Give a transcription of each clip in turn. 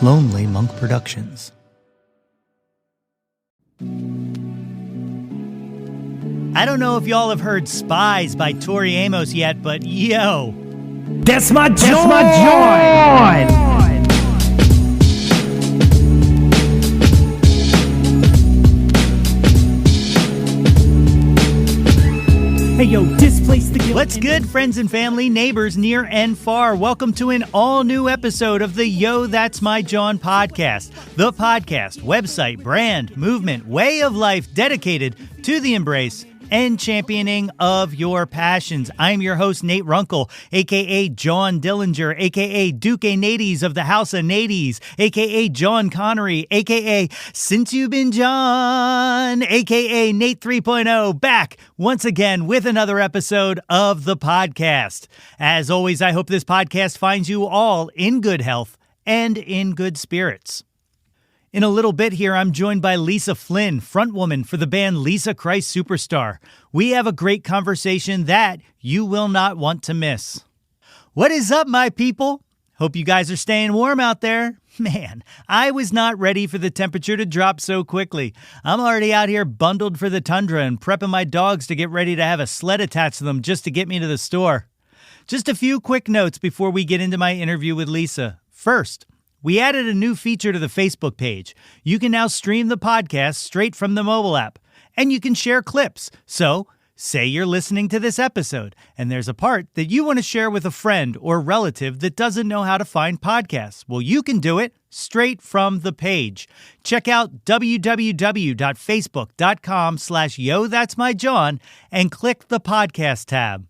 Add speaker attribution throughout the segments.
Speaker 1: Lonely Monk Productions. I don't know if y'all have heard Spies by Tori Amos yet, but yo,
Speaker 2: that's my Jawn! Hey yo, displace the guilt.
Speaker 1: What's good, friends and family, neighbors near and far? Welcome to an all-new episode of the Yo, That's My Jawn podcast. The podcast, website, brand, movement, way of life dedicated to the embrace and championing of your passions. I'm your host, Nate Runkle, a.k.a. John Dillinger, a.k.a. Duke Nades of the House of Nades, a.k.a. John Connery, a.k.a. Since You've Been John, a.k.a. Nate 3.0, back once again with another episode of the podcast. As always, I hope this podcast finds you all in good health and in good spirits. In a little bit here, I'm joined by Lisa Flynn, frontwoman for the band Lisa Christ Superstar. We have a great conversation that you will not want to miss. What is up, my people? Hope you guys are staying warm out there. Man, I was not ready for the temperature to drop so quickly. I'm already out here bundled for the tundra and prepping my dogs to get ready to have a sled attached to them just to get me to the store. Just a few quick notes before we get into my interview with Lisa. First, we added a new feature to the Facebook page. You can now stream the podcast straight from the mobile app, and you can share clips. So, say you're listening to this episode, and there's a part that you want to share with a friend or relative that doesn't know how to find podcasts. Well, you can do it straight from the page. Check out www.facebook.com/Yo That's My Jawn and click the podcast tab.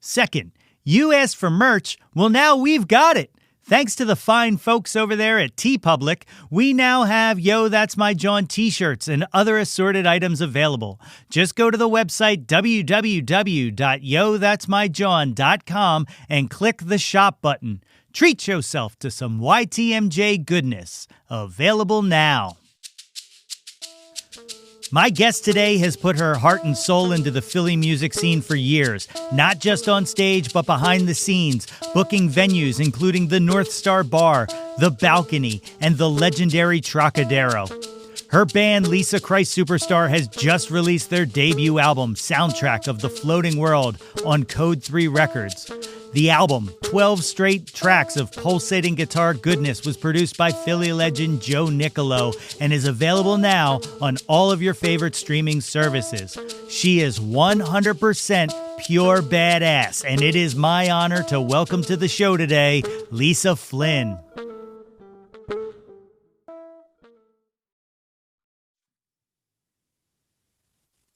Speaker 1: Second, you asked for merch. Well, now we've got it. Thanks to the fine folks over there at TeePublic, we now have Yo, That's My Jawn t-shirts and other assorted items available. Just go to the website www.yothat'smyjawn.com and click the shop button. Treat yourself to some YTMJ goodness. Available now. My guest today has put her heart and soul into the Philly music scene for years, not just on stage, but behind the scenes, booking venues including the North Star Bar, the Balcony, and the legendary Trocadero. Her band, Lisa Christ Superstar, has just released their debut album, Soundtrack of the Floating World, on Code 3 Records. The album, 12 straight tracks of pulsating guitar goodness, was produced by Philly legend Joe Nicolo and is available now on all of your favorite streaming services. She is 100% pure badass, and it is my honor to welcome to the show today, Lisa Flynn.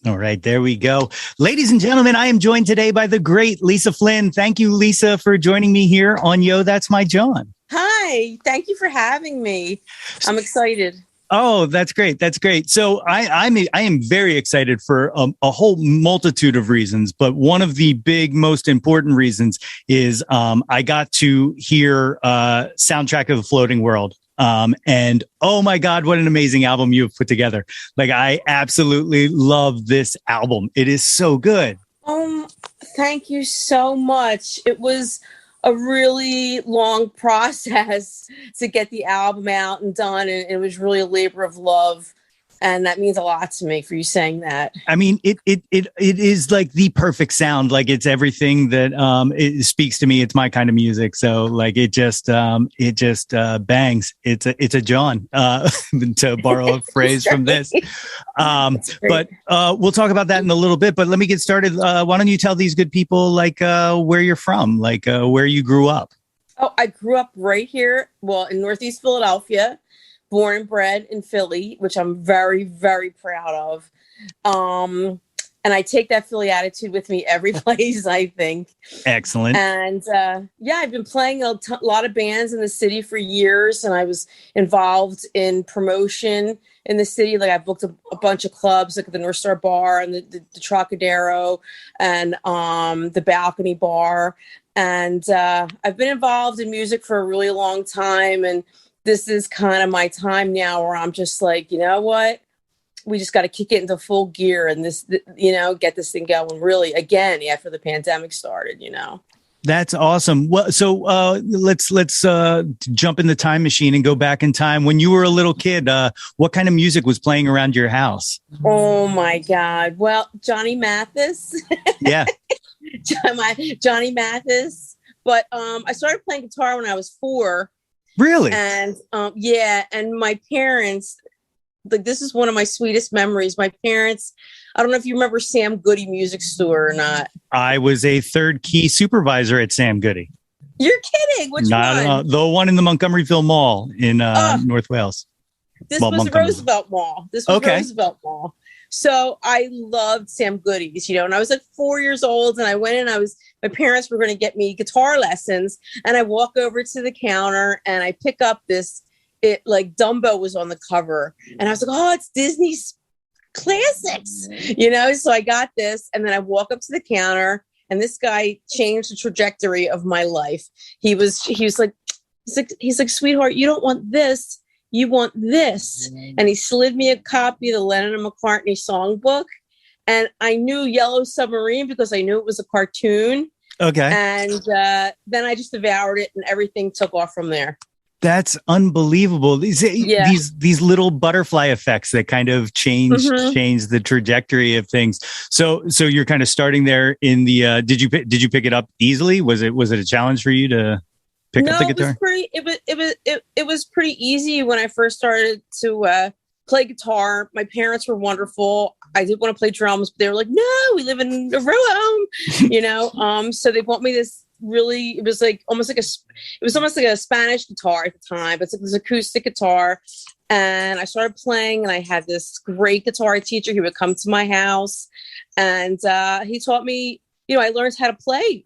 Speaker 1: All right, there we go. Ladies and gentlemen, I am joined today by the great Lisa Flynn. Thank you, Lisa, for joining me here on Yo, That's My Jawn.
Speaker 3: Hi, thank you for having me. I'm excited.
Speaker 1: Oh, that's great. That's great. So I am very excited for a whole multitude of reasons, but one of the big, most important reasons is I got to hear Soundtrack of the Floating World. And oh my God, what an amazing album you have put together. Like, I absolutely love this album. It is so good.
Speaker 3: Thank you so much. It was a really long process to get the album out and done. And it was really a labor of love. And that means a lot to me for you saying that. I mean, it is like the perfect sound. Like, it's everything that it speaks to me. It's my kind of music. So like it just bangs. It's a Jawn, to borrow a phrase from this. But we'll talk about that in a little bit. But let me get started. Why don't you tell these good people like where you're from, like where you grew up? Oh, I grew up right here. Well, in Northeast Philadelphia. Born and bred in Philly, which I'm very, very proud of. And I take that Philly attitude with me every place, I think.
Speaker 1: Excellent.
Speaker 3: And I've been playing a lot of bands in the city for years, and I was involved in promotion in the city. Like, I booked a bunch of clubs, like the North Star Bar and the Trocadero and the Balcony Bar. And I've been involved in music for a really long time, and this is kind of my time now where I'm just like, you know what? We just got to kick it into full gear and get this thing going really again after the pandemic started,
Speaker 1: That's awesome. Well, so let's jump in the time machine and go back in time. When you were a little kid, what kind of music was playing around your house?
Speaker 3: Oh my God. Well, Johnny Mathis.
Speaker 1: Yeah.
Speaker 3: Johnny Mathis. But I started playing guitar when I was 4.
Speaker 1: Really?
Speaker 3: And and my parents, like, this is one of my sweetest memories. My parents, I don't know if you remember Sam Goody Music Store or not.
Speaker 1: I was a third key supervisor at Sam Goody.
Speaker 3: You're kidding. Which one?
Speaker 1: The one in the Montgomeryville Mall in North Wales.
Speaker 3: This was Roosevelt Mall. Roosevelt Mall. So I loved Sam Goody's, and I was like 4 years old, and I went in, my parents were going to get me guitar lessons, and I walk over to the counter and I pick up Dumbo was on the cover, and I was like, oh, it's Disney's classics, so I got this, and then I walk up to the counter, and this guy changed the trajectory of my life. He was like, sweetheart, you don't want this, you want this. And he slid me a copy of the Lennon and McCartney songbook, and I knew Yellow Submarine because I knew it was a cartoon.
Speaker 1: Okay.
Speaker 3: And then I just devoured it, and everything took off from there.
Speaker 1: That's unbelievable. These little butterfly effects that kind of change the trajectory of things. So you're kind of starting there in the. Did you pick it up easily? Was it a challenge for you to pick up the guitar?
Speaker 3: It was pretty easy when I first started to play guitar. My parents were wonderful. I did want to play drums, but they were like, "No, we live in a row home," So they bought me this. Really, it was almost like a Spanish guitar at the time, but it's like this acoustic guitar. And I started playing, and I had this great guitar teacher. He would come to my house, and he taught me. I learned how to play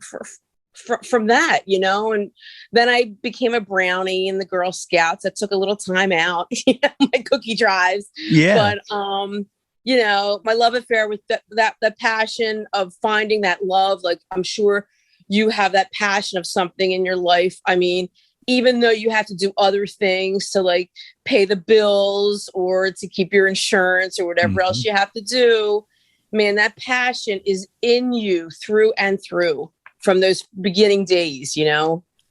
Speaker 3: from that, and then I became a brownie in the Girl Scouts. That took a little time out, my cookie drives.
Speaker 1: Yeah,
Speaker 3: but my love affair with that passion of finding that love. Like, I'm sure you have that passion of something in your life. I mean, even though you have to do other things to like pay the bills or to keep your insurance or whatever else you have to do, man, that passion is in you through and through from those beginning days,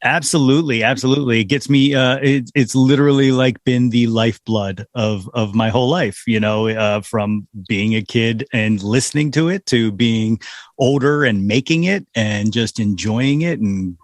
Speaker 1: Absolutely. It gets me. It's literally like been the lifeblood of my whole life. From being a kid and listening to it to being older and making it and just enjoying it and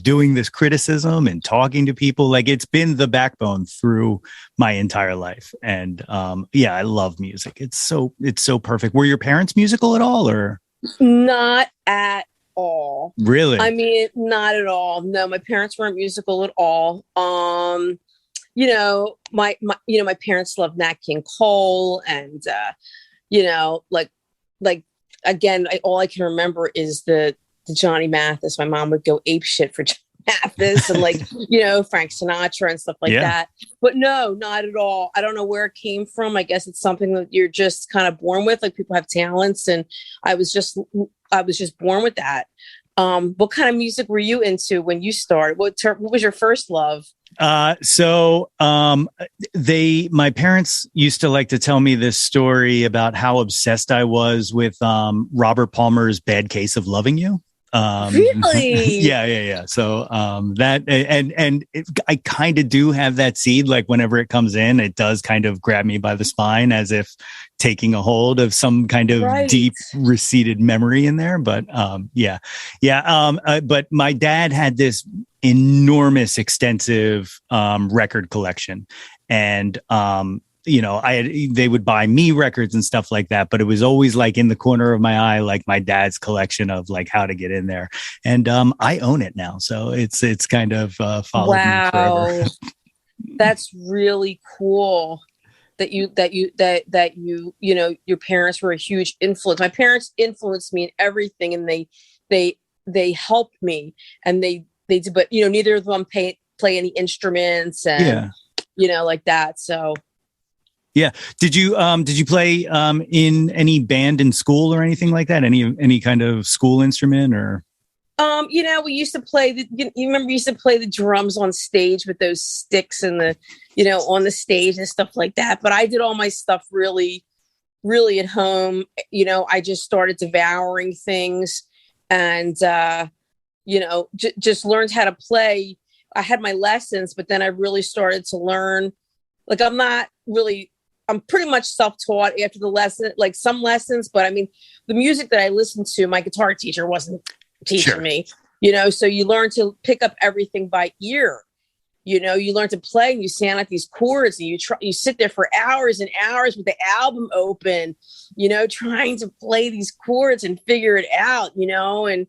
Speaker 1: doing this criticism and talking to people. Like, it's been the backbone through my entire life. And I love music. It's so perfect. Were your parents musical at all, or
Speaker 3: not at all?
Speaker 1: Really?
Speaker 3: I mean, not at all. No, my parents weren't musical at all. My parents loved Nat King Cole, and again, all I can remember is the Johnny Mathis. My mom would go ape shit for Johnny Mathis and Frank Sinatra and stuff like that. But no, not at all. I don't know where it came from. I guess it's something that you're just kind of born with. Like, people have talents, and I was just born with that. What kind of music were you into when you started? What was your first love?
Speaker 1: My parents used to like to tell me this story about how obsessed I was with Robert Palmer's Bad Case of Loving You.
Speaker 3: Really?
Speaker 1: Yeah. So that I kind of do have that seed. Like, whenever it comes in, it does kind of grab me by the spine, as if taking a hold of some kind of deep receded memory in there. But but my dad had this enormous, extensive record collection, and they would buy me records and stuff like that, but it was always like in the corner of my eye, like my dad's collection of like how to get in there. And I own it now, so it's kind of followed me forever.
Speaker 3: That's really cool that your parents were a huge influence. My parents influenced me in everything, and they helped me, and they did, but neither of them play any instruments and like that. So
Speaker 1: yeah. Did you play in any band in school or anything like that? Any kind of school instrument or?
Speaker 3: We used to play we used to play the drums on stage with those sticks and on the stage and stuff like that. But I did all my stuff really, really at home. I just started devouring things, and just learned how to play. I had my lessons, but then I really started to learn. Like, I'm pretty much self-taught after the lesson, like some lessons, but I mean, the music that I listened to, my guitar teacher wasn't teaching me, so you learn to pick up everything by ear. You learn to play and you sound like these chords and you sit there for hours and hours with the album open, trying to play these chords and figure it out, and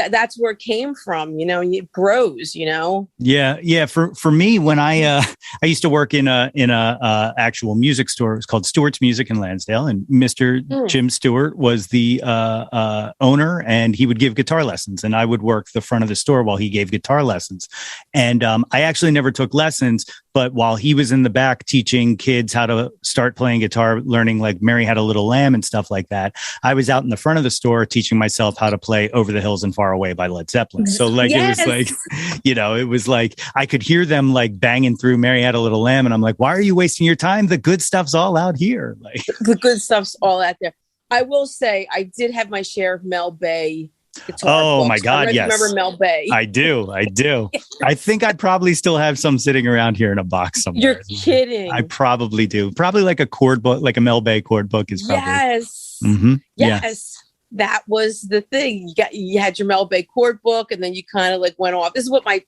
Speaker 3: that's where it came from, and it grows,
Speaker 1: Yeah. For me, when I used to work in a actual music store. It was called Stewart's Music in Lansdale, and Mr. Jim Stewart was the owner, and he would give guitar lessons, and I would work the front of the store while he gave guitar lessons. And I actually never took lessons, but while he was in the back teaching kids how to start playing guitar, learning like Mary Had a Little Lamb and stuff like that, I was out in the front of the store teaching myself how to play Over the Hills and Far Away by Led Zeppelin. So like, It was like, it was like, I could hear them like banging through Mary Had a Little Lamb. And I'm like, why are you wasting your time? The good stuff's all out here. Like
Speaker 3: the good stuff's all out there. I will say I did have my share of Mel Bay guitar books.
Speaker 1: My God, yes.
Speaker 3: Remember Mel Bay?
Speaker 1: I do. I think I'd probably still have some sitting around here in a box somewhere.
Speaker 3: You're kidding.
Speaker 1: I probably do. Probably like a chord book, like a Mel Bay chord book is probably.
Speaker 3: Yes.
Speaker 1: Mm-hmm.
Speaker 3: Yes.
Speaker 1: Yeah.
Speaker 3: That was the thing. You had your Mel Bay chord book, and then you kind of like went off. This is what my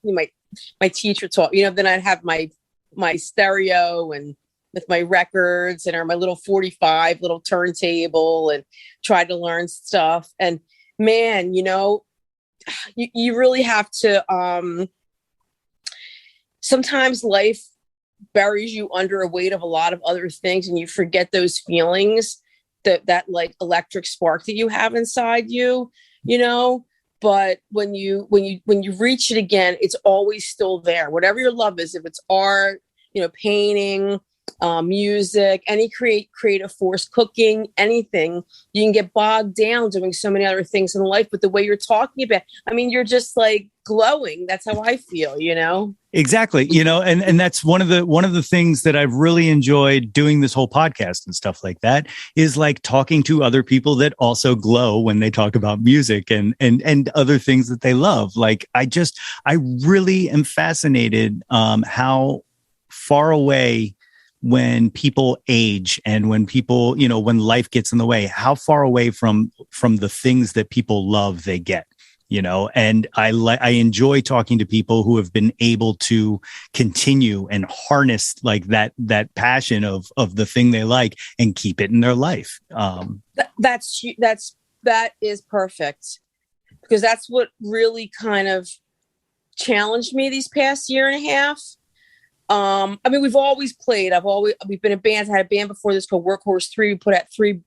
Speaker 3: teacher taught. Then I'd have my stereo and with my records and my little 45 little turntable and try to learn stuff. And man, you really have to, sometimes life buries you under a weight of a lot of other things and you forget those feelings, that like electric spark that you have inside you, but when you reach it again, it's always still there. Whatever your love is, if it's art, painting, music, any creative force, cooking, anything, you can get bogged down doing so many other things in life. But the way you're talking about, I mean, you're just like glowing. That's how I feel,
Speaker 1: Exactly. And that's one of the things that I've really enjoyed doing this whole podcast and stuff like that is like talking to other people that also glow when they talk about music and other things that they love. Like I really am fascinated how far away when people age and when people, when life gets in the way, how far away from the things that people love they get, and I enjoy talking to people who have been able to continue and harness like that passion of the thing they like and keep it in their life.
Speaker 3: That is perfect, because that's what really kind of challenged me these past year and a half. I mean, we've always played. We've been in bands. I had a band before this called Workhorse 3. We put out 3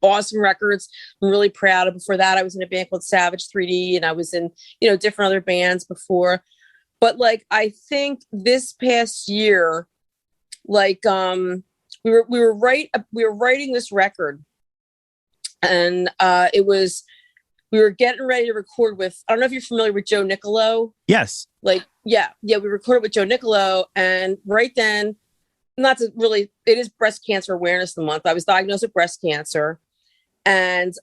Speaker 3: awesome records. I'm really proud of. Before that, I was in a band called Savage 3D, and I was in, different other bands before. But like, I think this past year, like, we were writing this record, and we were getting ready to record with, I don't know if you're familiar with Joe Nicolo.
Speaker 1: Yes.
Speaker 3: We recorded with Joe Nicolo, and right then, it is Breast Cancer Awareness Month. I was diagnosed with breast cancer, and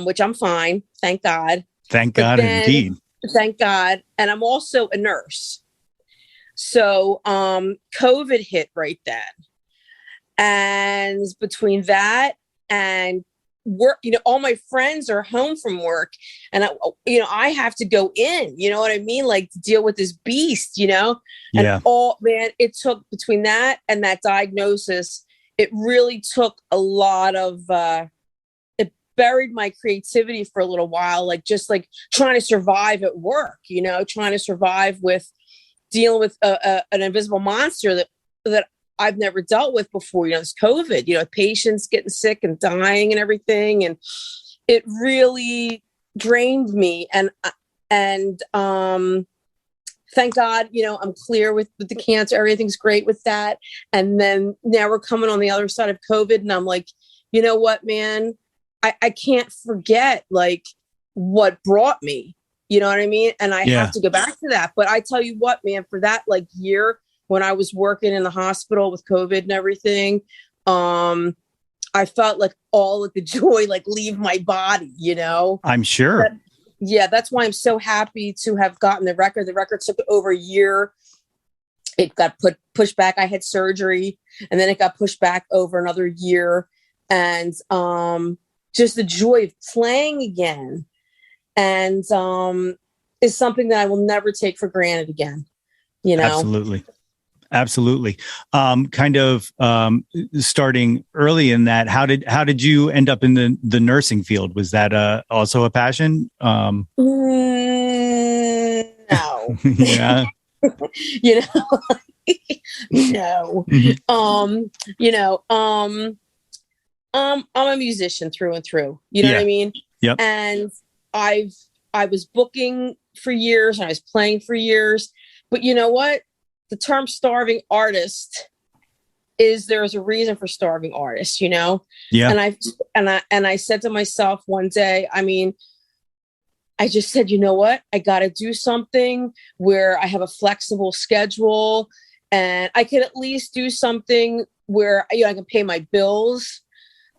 Speaker 3: which I'm fine, thank God.
Speaker 1: Thank God, indeed.
Speaker 3: Thank God. And I'm also a nurse. So COVID hit right then. And between that and work, all my friends are home from work, and I have to go in, you know what I mean? Like, to deal with this beast, and it took, between that and that diagnosis, it really took a lot of, it buried my creativity for a little while, like just like trying to survive at work, trying to survive with dealing with an invisible monster that I've never dealt with before, this COVID, patients getting sick and dying and everything. And it really drained me. And thank God, I'm clear with the cancer. Everything's great with that. And then now we're coming on the other side of COVID. And I'm like, you know what, man, I can't forget like what brought me, you know what I mean? And I have to go back to that. But I tell you what, man, for that like year, when I was working in the hospital with COVID and everything, I felt like all of the joy like leave my body,
Speaker 1: I'm sure.
Speaker 3: yeah, that's why I'm so happy to have gotten the record. The record took over a year. It got pushed back. I had surgery, and then it got pushed back over another year. And just the joy of playing again, and is something that I will never take for granted again. You know,
Speaker 1: absolutely. Starting early in that, how did you end up in the nursing field? Was that also a passion?
Speaker 3: No.
Speaker 1: Yeah.
Speaker 3: You know, no. I'm a musician through and through. You know what I mean?
Speaker 1: Yep.
Speaker 3: And I was booking for years and I was playing for years. But you know what? The term starving artist there's a reason for starving artists, you know?
Speaker 1: Yeah.
Speaker 3: And I said to myself one day, I mean, I just said, you know what? I got to do something where I have a flexible schedule and I can at least do something where, I can pay my bills.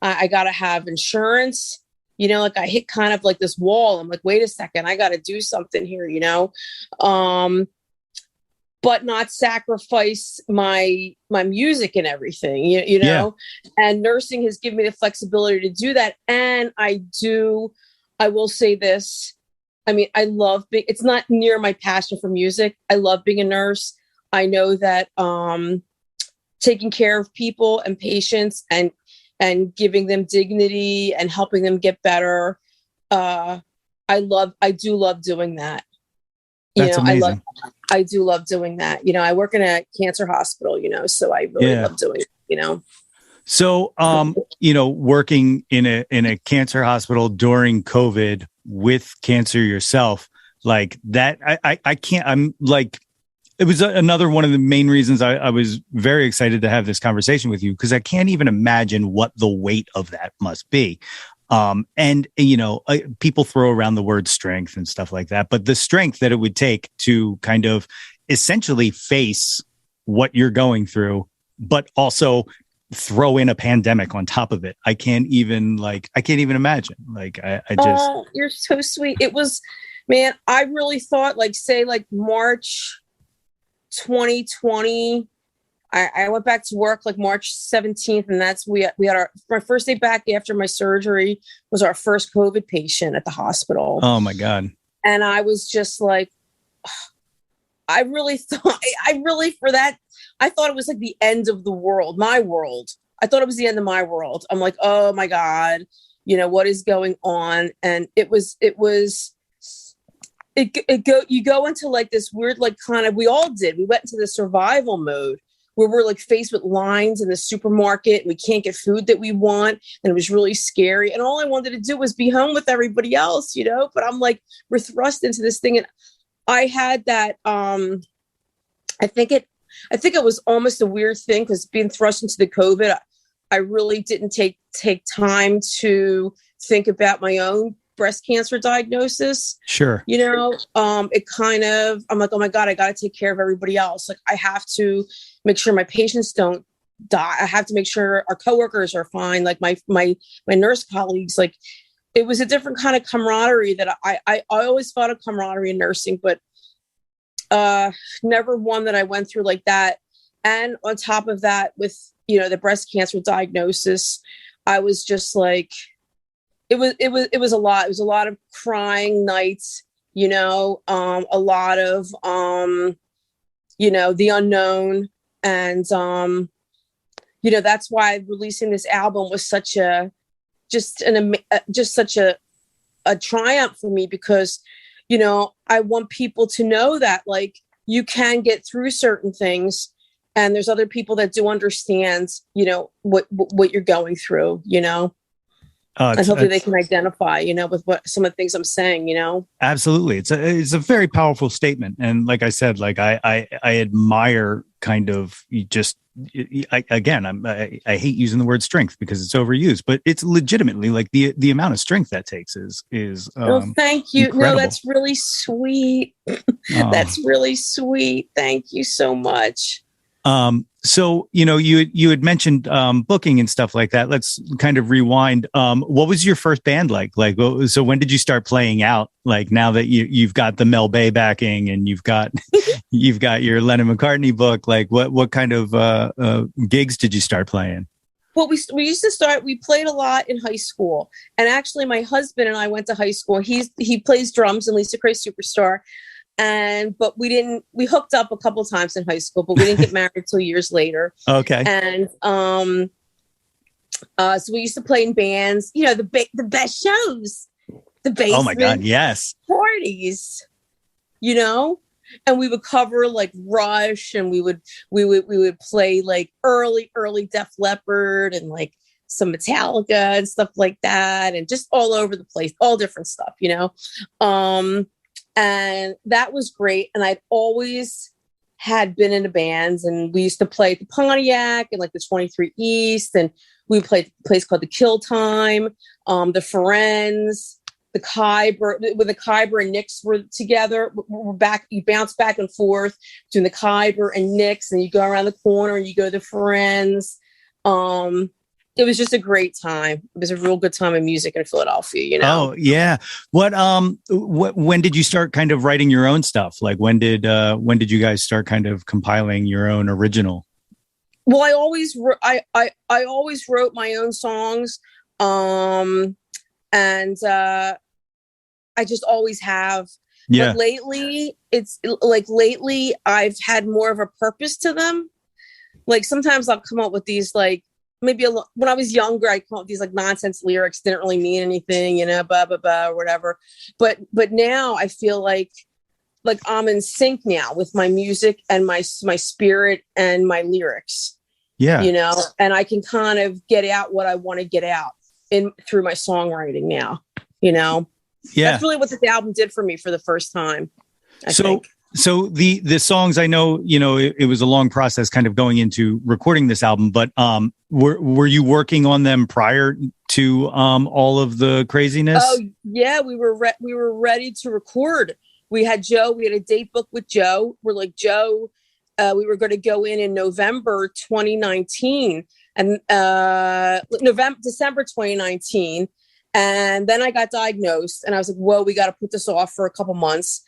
Speaker 3: I got to have insurance, like I hit kind of like this wall. I'm like, wait a second, I got to do something here, but not sacrifice my music and everything, you know? And nursing has given me the flexibility to do that. And I will say this. I mean, I love it's not near my passion for music. I love being a nurse. I know that taking care of people and patients and giving them dignity and helping them get better. I do love doing that.
Speaker 1: That's amazing.
Speaker 3: I do love doing that. I work in a cancer hospital, so I really love doing it,
Speaker 1: So, working in a cancer hospital during COVID with cancer yourself, like that, I can't, I'm like, it was another one of the main reasons I was very excited to have this conversation with you, because I can't even imagine what the weight of that must be. People throw around the word strength and stuff like that, but the strength that it would take to kind of essentially face what you're going through, but also throw in a pandemic on top of it. I can't even imagine. Like, I just,
Speaker 3: oh, you're so sweet. It was, man, I really thought say March 2020, I went back to work like March 17th, and that's we had my first day back after my surgery was our first COVID patient at the hospital.
Speaker 1: Oh my God.
Speaker 3: And I was just like, I thought it was like the end of the world, my world. I thought it was the end of my world. I'm like, oh my God, what is going on? And you go into like this weird, like kind of, we all did. We went into the survival mode where we're like faced with lines in the supermarket and we can't get food that we want. And it was really scary. And all I wanted to do was be home with everybody else, but I'm like, we're thrust into this thing. And I had that, I think it was almost a weird thing because being thrust into the COVID, I really didn't take time to think about my own breast cancer diagnosis.
Speaker 1: Sure.
Speaker 3: It kind of, I'm like, oh my God, I got to take care of everybody else. Like I have to make sure my patients don't die. I have to make sure our coworkers are fine. Like my nurse colleagues, like it was a different kind of camaraderie that I always thought of camaraderie in nursing, but never one that I went through like that. And on top of that, with, the breast cancer diagnosis, I was just like, it was a lot. It was a lot of crying nights, a lot of, the unknown. And, that's why releasing this album was such such a triumph for me, because, I want people to know that like you can get through certain things and there's other people that do understand, what you're going through, and hopefully they can identify, with what some of the things I'm saying,
Speaker 1: Absolutely. It's a very powerful statement. And like I said, like I admire kind of I hate using the word strength because it's overused, but it's legitimately like the amount of strength that takes is
Speaker 3: thank you.
Speaker 1: Incredible.
Speaker 3: No, that's really sweet. That's really sweet. Thank you so much.
Speaker 1: So, you had mentioned booking and stuff like that. Let's kind of rewind. What was your first band like? So when did you start playing out? Like now that you've got the Mel Bay backing and you've got you've got your Lennon McCartney book, like what kind of gigs did you start playing?
Speaker 3: Well, we used to start. We played a lot in high school, and actually, my husband and I went to high school. He plays drums in Lisa Craze Superstar. But we hooked up a couple times in high school, but we didn't get married till years later.
Speaker 1: Okay.
Speaker 3: And so we used to play in bands, the best shows, the basement.
Speaker 1: Oh my God, yes.
Speaker 3: Parties, and we would cover like Rush, and we would play like early Def Leppard and like some Metallica and stuff like that, and just all over the place, all different stuff, And that was great. And I'd always had been in bands, and we used to play at the Pontiac and like the 23 East. And we played a place called the Kill Time, the Ferenz, the Khyber. When the Khyber and Knicks were together, we're back. You bounce back and forth between the Khyber and Knicks, and you go around the corner and you go to the Ferenz. It was just a great time. It was a real good time in music in Philadelphia,
Speaker 1: Oh yeah. When did you start kind of writing your own stuff? Like when did you guys start kind of compiling your own original?
Speaker 3: Well, I always wrote my own songs. And I just always have.
Speaker 1: Yeah.
Speaker 3: But lately I've had more of a purpose to them. Like sometimes I'll come up with these like, when I was younger, I'd come up with these like nonsense lyrics, didn't really mean anything, blah, blah, blah, or whatever. But now I feel like I'm in sync now with my music and my spirit and my lyrics.
Speaker 1: Yeah.
Speaker 3: And I can kind of get out what I want to get out through my songwriting now, Yeah. That's really what this album did for me for the first time, I think.
Speaker 1: So the songs, I know, it was a long process kind of going into recording this album, but were you working on them prior to all of the craziness?
Speaker 3: Oh yeah, we were ready to record. We had Joe. We had a date book with Joe. We're like, Joe, we were going to go in November 2019 and December 2019. And then I got diagnosed and I was like, whoa, we got to put this off for a couple months.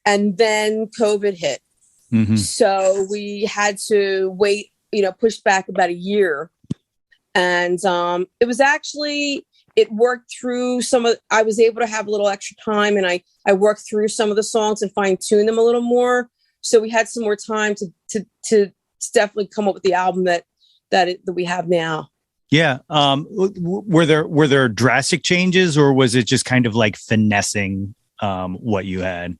Speaker 3: And then COVID hit. Mm-hmm. So we had to wait, pushed back about a year. And it was actually, it worked through I was able to have a little extra time, and I worked through some of the songs and fine tune them a little more. So we had some more time to definitely come up with the album that we have now.
Speaker 1: Yeah. Were there drastic changes, or was it just kind of like finessing what you had?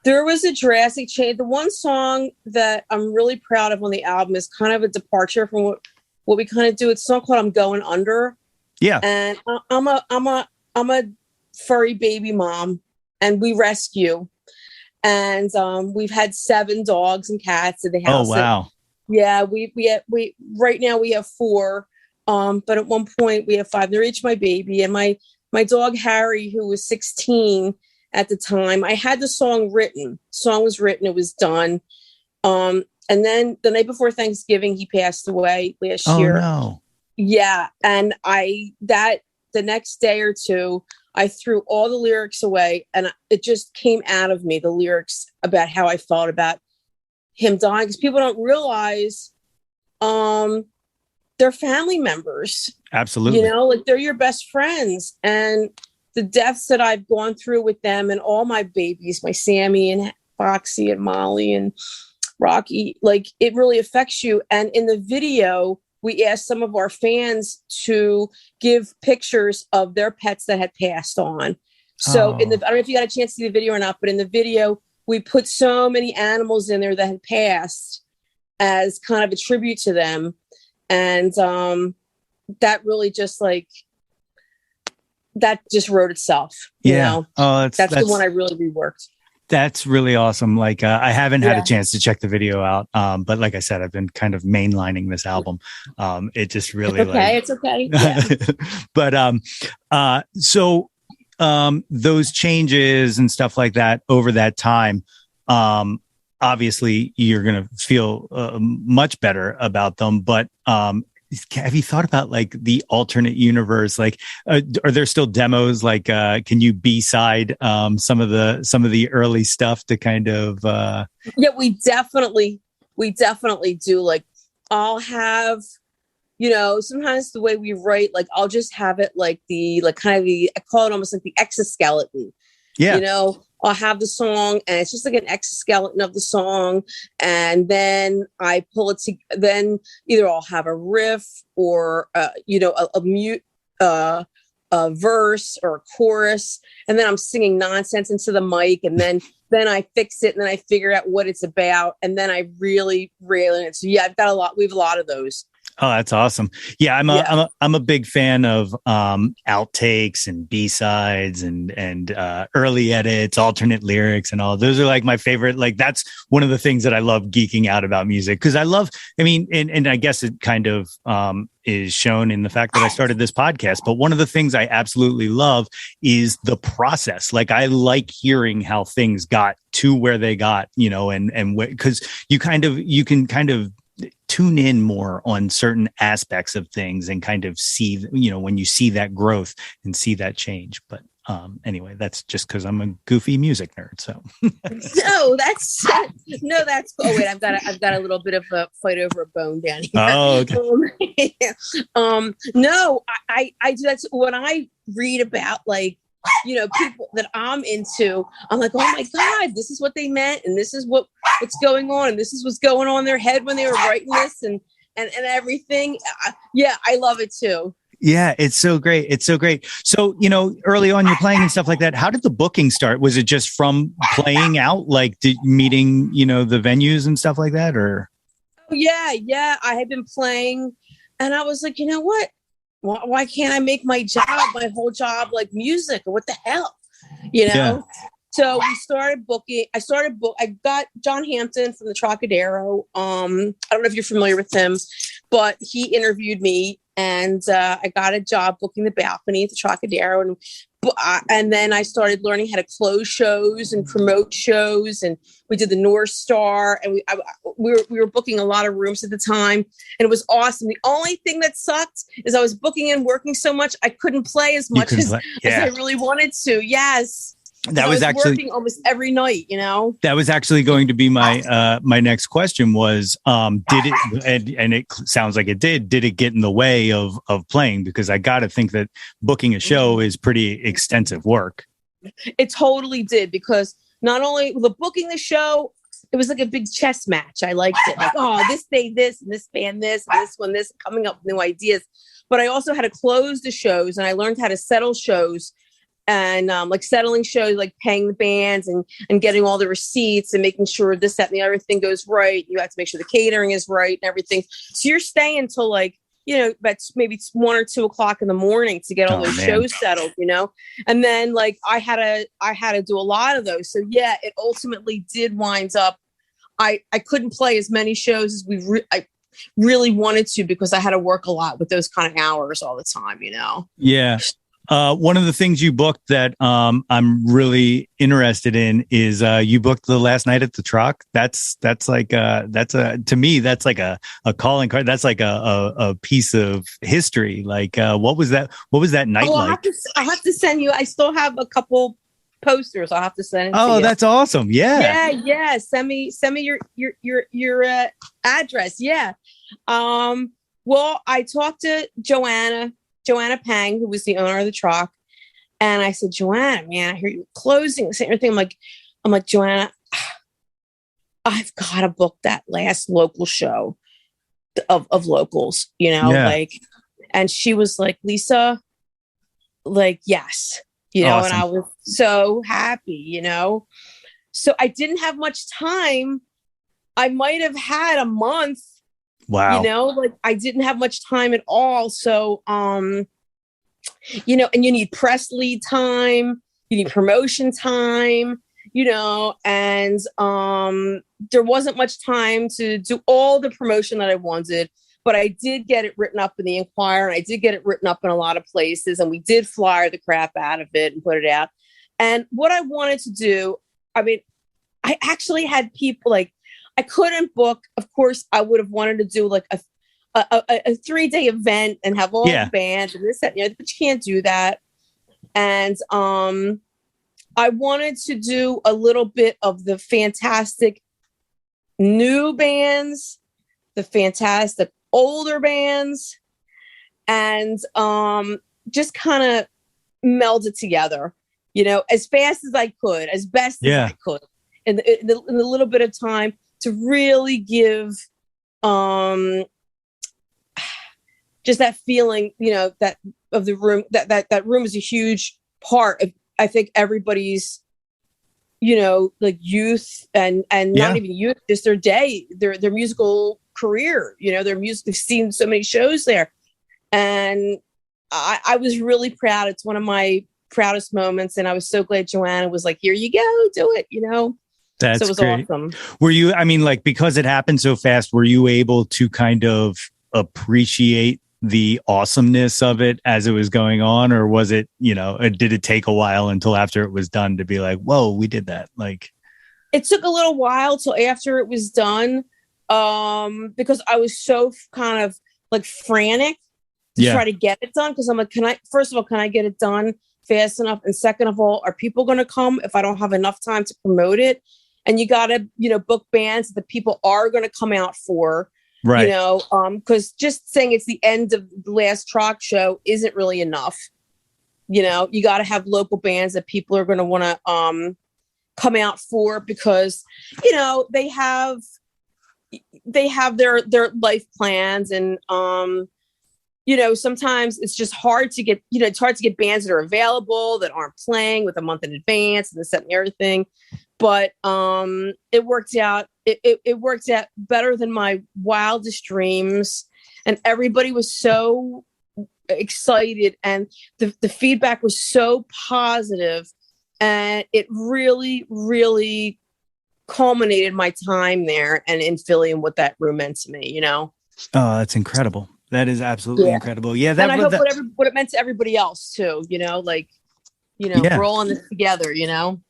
Speaker 3: There was a drastic change. The one song that I'm really proud of on the album is kind of a departure from what we kind of do. It's a song called "I'm Going Under."
Speaker 1: Yeah,
Speaker 3: and I'm a furry baby mom, and we rescue, and we've had 7 dogs and cats in the house.
Speaker 1: Oh wow!
Speaker 3: We right now we have 4, but at one point we have 5. They're each my baby, and my dog Harry, who was 16. At the time, I had the song written. Song was written. It was done. And then the night before Thanksgiving, he passed away last year.
Speaker 1: Oh no!
Speaker 3: Yeah, and the next day or two, I threw all the lyrics away, and it just came out of me. The lyrics about how I felt about him dying, because people don't realize, they're family members.
Speaker 1: Absolutely,
Speaker 3: like they're your best friends, and the deaths that I've gone through with them and all my babies, my Sammy and Foxy and Molly and Rocky, like it really affects you. And in the video, we asked some of our fans to give pictures of their pets that had passed on. So I don't know if you got a chance to see the video or not, but in the video, we put so many animals in there that had passed as kind of a tribute to them. And that really just that just wrote itself. That's the one I really reworked.
Speaker 1: That's really awesome. Like I haven't had a chance to check the video out, but like I said, I've been kind of mainlining this album. It just really
Speaker 3: it's okay. Yeah.
Speaker 1: But so those changes and stuff like that over that time, obviously you're going to feel much better about them, but have you thought about like the alternate universe? Like, are there still demos? Like, can you B-side some of the early stuff to kind of?
Speaker 3: Yeah, we definitely do. Like, I'll have, sometimes the way we write, like I'll just have it like I call it almost like the exoskeleton.
Speaker 1: Yeah.
Speaker 3: I'll have the song and it's just like an exoskeleton of the song. And then I pull it to, then either I'll have a riff or, a mute, a verse or a chorus. And then I'm singing nonsense into the mic. And then I fix it and then I figure out what it's about. And then I really rail it. So yeah, we have a lot of those.
Speaker 1: Oh, that's awesome. Yeah, I'm a big fan of outtakes and B-sides and early edits, alternate lyrics and all. Those are like my favorite. Like that's one of the things that I love geeking out about music because and I guess it kind of is shown in the fact that I started this podcast. But one of the things I absolutely love is the process. Like I like hearing how things got to where they got, and because you can kind of tune in more on certain aspects of things and kind of see, when you see that growth and see that change. But anyway, that's just because I'm a goofy music nerd. So
Speaker 3: that's oh wait, I've got a little bit of a fight over a bone down here.
Speaker 1: Oh, okay.
Speaker 3: No, I do. That's when I read about people that I'm into, I'm like, oh my God, this is what they meant. And this is what's going on. And this is what's going on in their head when they were writing this and everything. Yeah, I love it too.
Speaker 1: Yeah, it's so great. It's so great. So, early on you're playing and stuff like that. How did the booking start? Was it just from playing out, like meeting, the venues and stuff like that? Or?
Speaker 3: Yeah. I had been playing and I was like, you know what? Why can't I make my whole job, like music or what the hell, Yeah. So we started booking. I got John Hampton from the Trocadero. I don't know if you're familiar with him, but he interviewed me and I got a job booking the balcony at the Trocadero. And then I started learning how to close shows and promote shows. And we did the North Star and we were booking a lot of rooms at the time. And it was awesome. The only thing that sucked is I was booking and working so much. I couldn't play as much as I really wanted to. Yes.
Speaker 1: That was actually
Speaker 3: working almost every night, That
Speaker 1: was actually going to be my my next question was did it and it sounds like it did it get in the way of playing, because I got to think that booking a show is pretty extensive work.
Speaker 3: It totally did, because not only the booking the show, it was like a big chess match. I liked it. Like, oh, this day this and this band this and this one this, coming up with new ideas. But I also had to close the shows, and I learned how to settle shows. And like settling shows, like paying the bands and getting all the receipts and making sure this, that, and the other thing goes right. You have to make sure the catering is right and everything. So you're staying until like, about maybe 1 or 2 o'clock in the morning to get all those shows settled, And then like I had to do a lot of those. So yeah, it ultimately did wind up. I couldn't play as many shows as I really wanted to, because I had to work a lot with those kind of hours all the time,
Speaker 1: Yeah. One of the things you booked that I'm really interested in is you booked the last night at the Troc. That's like to me that's like a calling card. That's like a piece of history. Like what was that night like?
Speaker 3: I'll have to send you. I still have a couple posters. I'll have to send it to you.
Speaker 1: Oh, that's awesome. Yeah.
Speaker 3: Yeah. Send me your address. Yeah. Well, I talked to Joanna Pang, who was the owner of the Troc. And I said, Joanna, man, I hear you closing the same thing. I'm like, Joanna, I've got to book that last local show of locals, and she was like, Lisa, like, yes, awesome. And I was so happy, so I didn't have much time. I might have had a month.
Speaker 1: Wow.
Speaker 3: Like I didn't have much time at all. So, and you need press lead time, you need promotion time, and there wasn't much time to do all the promotion that I wanted, but I did get it written up in the Inquirer, and I did get it written up in a lot of places, and we did flyer the crap out of it and put it out. And what I wanted to do, I actually had people like, I couldn't book. Of course, I would have wanted to do like a 3-day event and have all the bands and this, that, but you can't do that. And I wanted to do a little bit of the fantastic new bands, the fantastic older bands, and just kind of meld it together, as fast as I could, as best as I could, in the little bit of time to really give just that feeling, that of the room, that room is a huge part of, I think, everybody's, like youth and not even youth, just their day, their musical career, their music. They've seen so many shows there. And I was really proud. It's one of my proudest moments. And I was so glad Joanna was like, here you go, do it,
Speaker 1: That's
Speaker 3: so it was
Speaker 1: great.
Speaker 3: awesome.
Speaker 1: Were you, because it happened so fast, were you able to kind of appreciate the awesomeness of it as it was going on? Or was it, did it take a while until after it was done to be like, whoa, we did that? Like,
Speaker 3: it took a little while till after it was done, because I was so kind of like frantic to try to get it done. Because I'm like, first of all, can I get it done fast enough? And second of all, are people going to come if I don't have enough time to promote it? And you got to, book bands that people are going to come out for,
Speaker 1: right?
Speaker 3: Because just saying it's the end of the last Troc show isn't really enough. You got to have local bands that people are going to want to come out for, because, they have their life plans, and sometimes it's just hard to get, it's hard to get bands that are available that aren't playing with a month in advance and this, that, and everything. But it worked out. It worked out better than my wildest dreams, and everybody was so excited, and the feedback was so positive, and it really, really culminated my time there and in Philly and what that room meant to me.
Speaker 1: Oh, that's incredible. That is absolutely incredible. Yeah, that,
Speaker 3: and I hope what it meant to everybody else too. We're all in this together,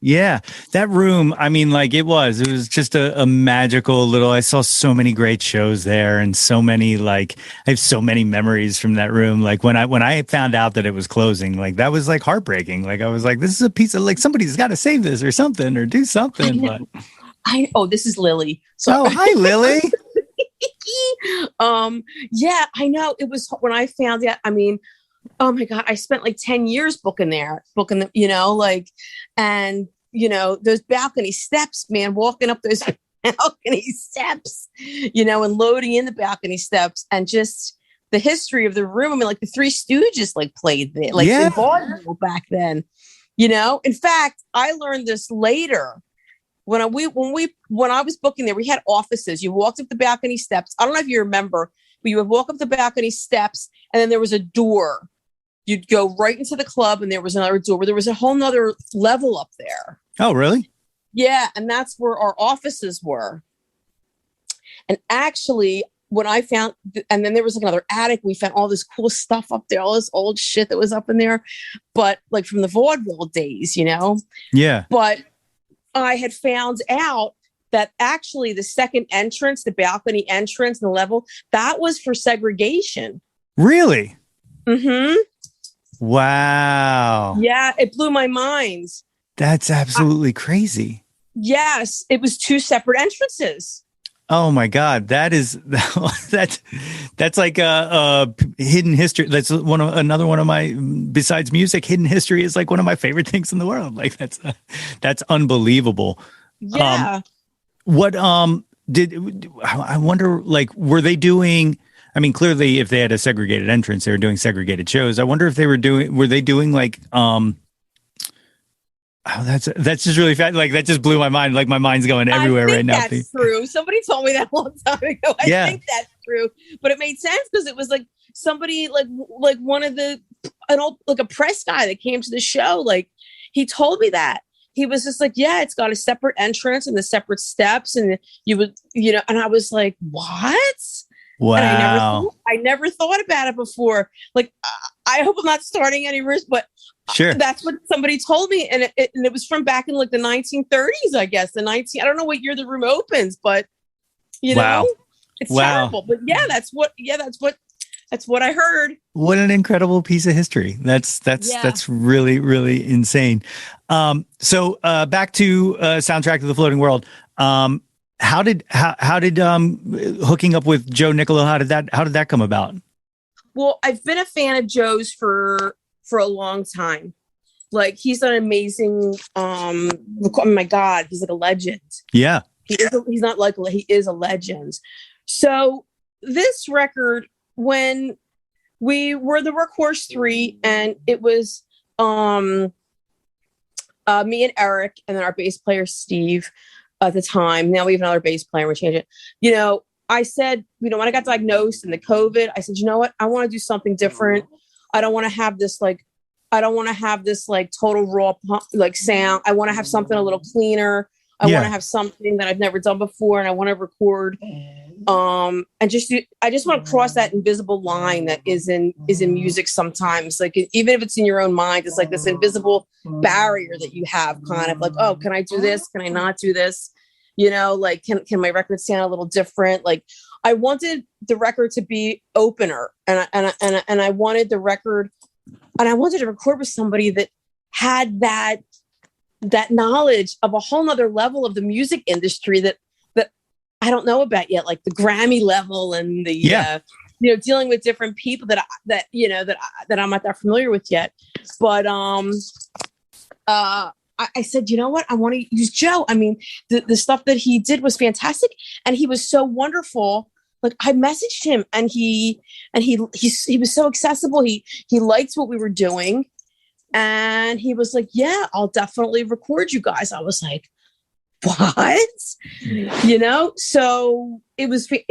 Speaker 1: Yeah, that room, it was just a magical little, I saw so many great shows there, and so many, I have so many memories from that room. Like when I found out that it was closing, that was heartbreaking. I was like, this is a piece of, somebody's got to save this or something, or do something.
Speaker 3: This is Lily.
Speaker 1: Oh, hi, Lily.
Speaker 3: Yeah, I know. It was when I found out, oh my God, I spent 10 years booking them, and those balcony steps, man, walking up those balcony steps, and loading in the balcony steps, and just the history of the room. The Three Stooges played there, in vaudeville back then, In fact, I learned this later. When I was booking there, we had offices. You walked up the balcony steps. I don't know if you remember, but you would walk up the balcony steps, and then there was a door. You'd go right into the club, and there was another door where there was a whole nother level up there.
Speaker 1: Oh, really?
Speaker 3: Yeah. And that's where our offices were. And actually, when I found, and then there was another attic, we found all this cool stuff up there, all this old shit that was up in there, but from the vaudeville days,
Speaker 1: Yeah.
Speaker 3: But I had found out that actually the second entrance, the balcony entrance and the level, that was for segregation.
Speaker 1: Really?
Speaker 3: Mm-hmm.
Speaker 1: Wow.
Speaker 3: Yeah, it blew my mind.
Speaker 1: That's absolutely crazy.
Speaker 3: Yes, it was two separate entrances.
Speaker 1: Oh my God, that's like a hidden history. That's another one of my, besides music, hidden history is one of my favorite things in the world. That's unbelievable.
Speaker 3: Yeah.
Speaker 1: I wonder, were they doing? Clearly, if they had a segregated entrance, they were doing segregated shows. I wonder if were they doing that's just really fast. That just blew my mind. My mind's going everywhere right now.
Speaker 3: That's true. Somebody told me that a long time ago. I think that's true, but it made sense because it was somebody one of a press guy that came to the show. He told me that. He was just it's got a separate entrance and the separate steps, and you would, and I was like, what? And
Speaker 1: Wow.
Speaker 3: I never thought about it before. Like, I hope I'm not starting any risk, but
Speaker 1: Sure.
Speaker 3: that's what somebody told me. And it was from back in like the 1930s, I guess. I don't know what year the room opens, but you
Speaker 1: Wow.
Speaker 3: know, it's
Speaker 1: Wow.
Speaker 3: terrible. But that's what I heard.
Speaker 1: What an incredible piece of history. That's really, really insane. So back to soundtrack to the Floating World. How did hooking up with Joe Niccolo, how did that come about?
Speaker 3: Well, I've been a fan of Joe's for a long time. Like, he's an amazing oh my God, he's like a legend.
Speaker 1: Yeah.
Speaker 3: He's not like, he is a legend. So this record, when we were the Workhorse 3, and it was me and Eric, and then our bass player Steve at the time. Now we have another bass player. We change it. You know, I said, when I got diagnosed in the COVID, I said, you know what? I want to do something different. I don't want to have this total raw like sound. I want to have something a little cleaner. I want to have something that I've never done before, and I want to record. And I just want to cross that invisible line that is in music sometimes. Like, even if it's in your own mind, it's like this invisible barrier that you have, kind of like, oh, can I do this? Can I not do this? You know, like, can my record sound a little different? Like, I wanted the record to be opener, and I wanted the record, and I wanted to record with somebody that had that knowledge of a whole nother level of the music industry that I don't know about yet, like the Grammy level and the dealing with different people that I'm not that familiar with yet. But I said, you know what? I want to use Joe. I mean, the stuff that he did was fantastic, and he was so wonderful. Like, I messaged him, and he was so accessible. He liked what we were doing, and he was like, "Yeah, I'll definitely record you guys." I was like, "What?" You know? So it was great.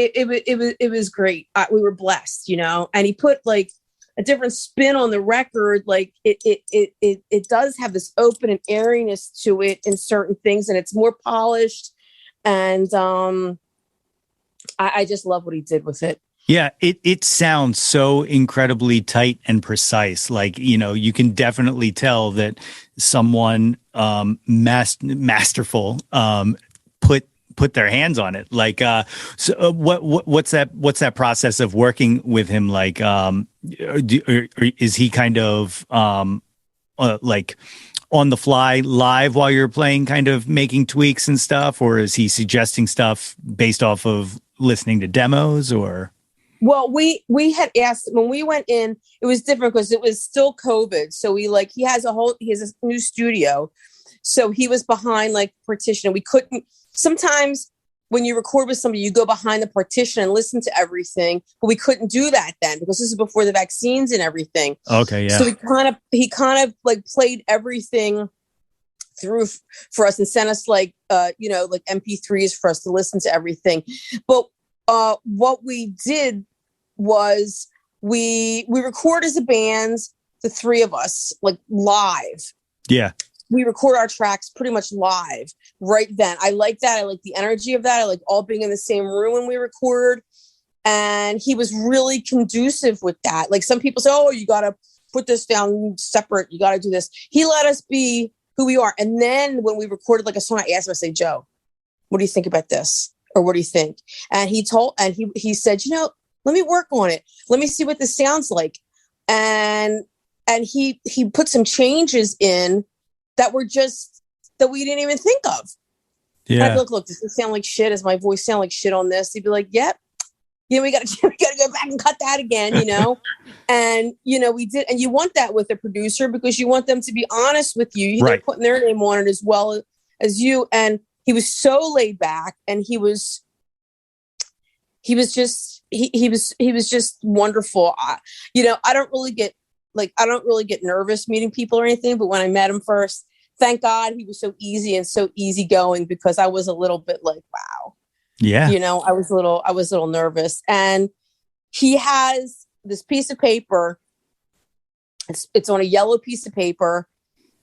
Speaker 3: We were blessed, you know. And he put like a different spin on the record. Like, it does have this open and airiness to it in certain things, and it's more polished. And I just love what he did with it.
Speaker 1: Yeah, it sounds so incredibly tight and precise. Like, you can definitely tell that someone masterful put their hands on it. Like, so what's that process of working with him like? Or is he kind of like on the fly live while you're playing, kind of making tweaks and stuff, or is he suggesting stuff based off of listening to demos? Or
Speaker 3: well, we had asked when we went in, it was different because it was still COVID. So he has a new studio. So he was behind like partition. We couldn't, sometimes when you record with somebody, you go behind the partition and listen to everything, but we couldn't do that then because this is before the vaccines and everything.
Speaker 1: Okay. Yeah.
Speaker 3: So he kind of like played everything through for us and sent us like MP3s for us to listen to everything. But what we did was we record as a band, the three of us, like live.
Speaker 1: Yeah.
Speaker 3: We record our tracks pretty much live right then. I like that. I like the energy of that. I like all being in the same room when we record. And he was really conducive with that. Like, some people say, oh, you got to put this down separate. You got to do this. He let us be who we are. And then when we recorded like a song, I asked him, I say, Joe, what do you think about this? Or what do you think? And he said, let me work on it. Let me see what this sounds like. And he put some changes in that we didn't even think of. Yeah. I'd be like, look, does this sound like shit? Does my voice sound like shit on this? He'd be like, yep. We got to go back and cut that again, And, we did. And you want that with a producer because you want them to be honest with you. They're putting their name on it as well as you. And he was so laid back, and he was just wonderful. I don't really get nervous meeting people or anything, but when I met him first, thank God he was so easy and so easygoing, because I was a little bit like, wow.
Speaker 1: Yeah.
Speaker 3: I was a little nervous. And he has this piece of paper. It's on a yellow piece of paper,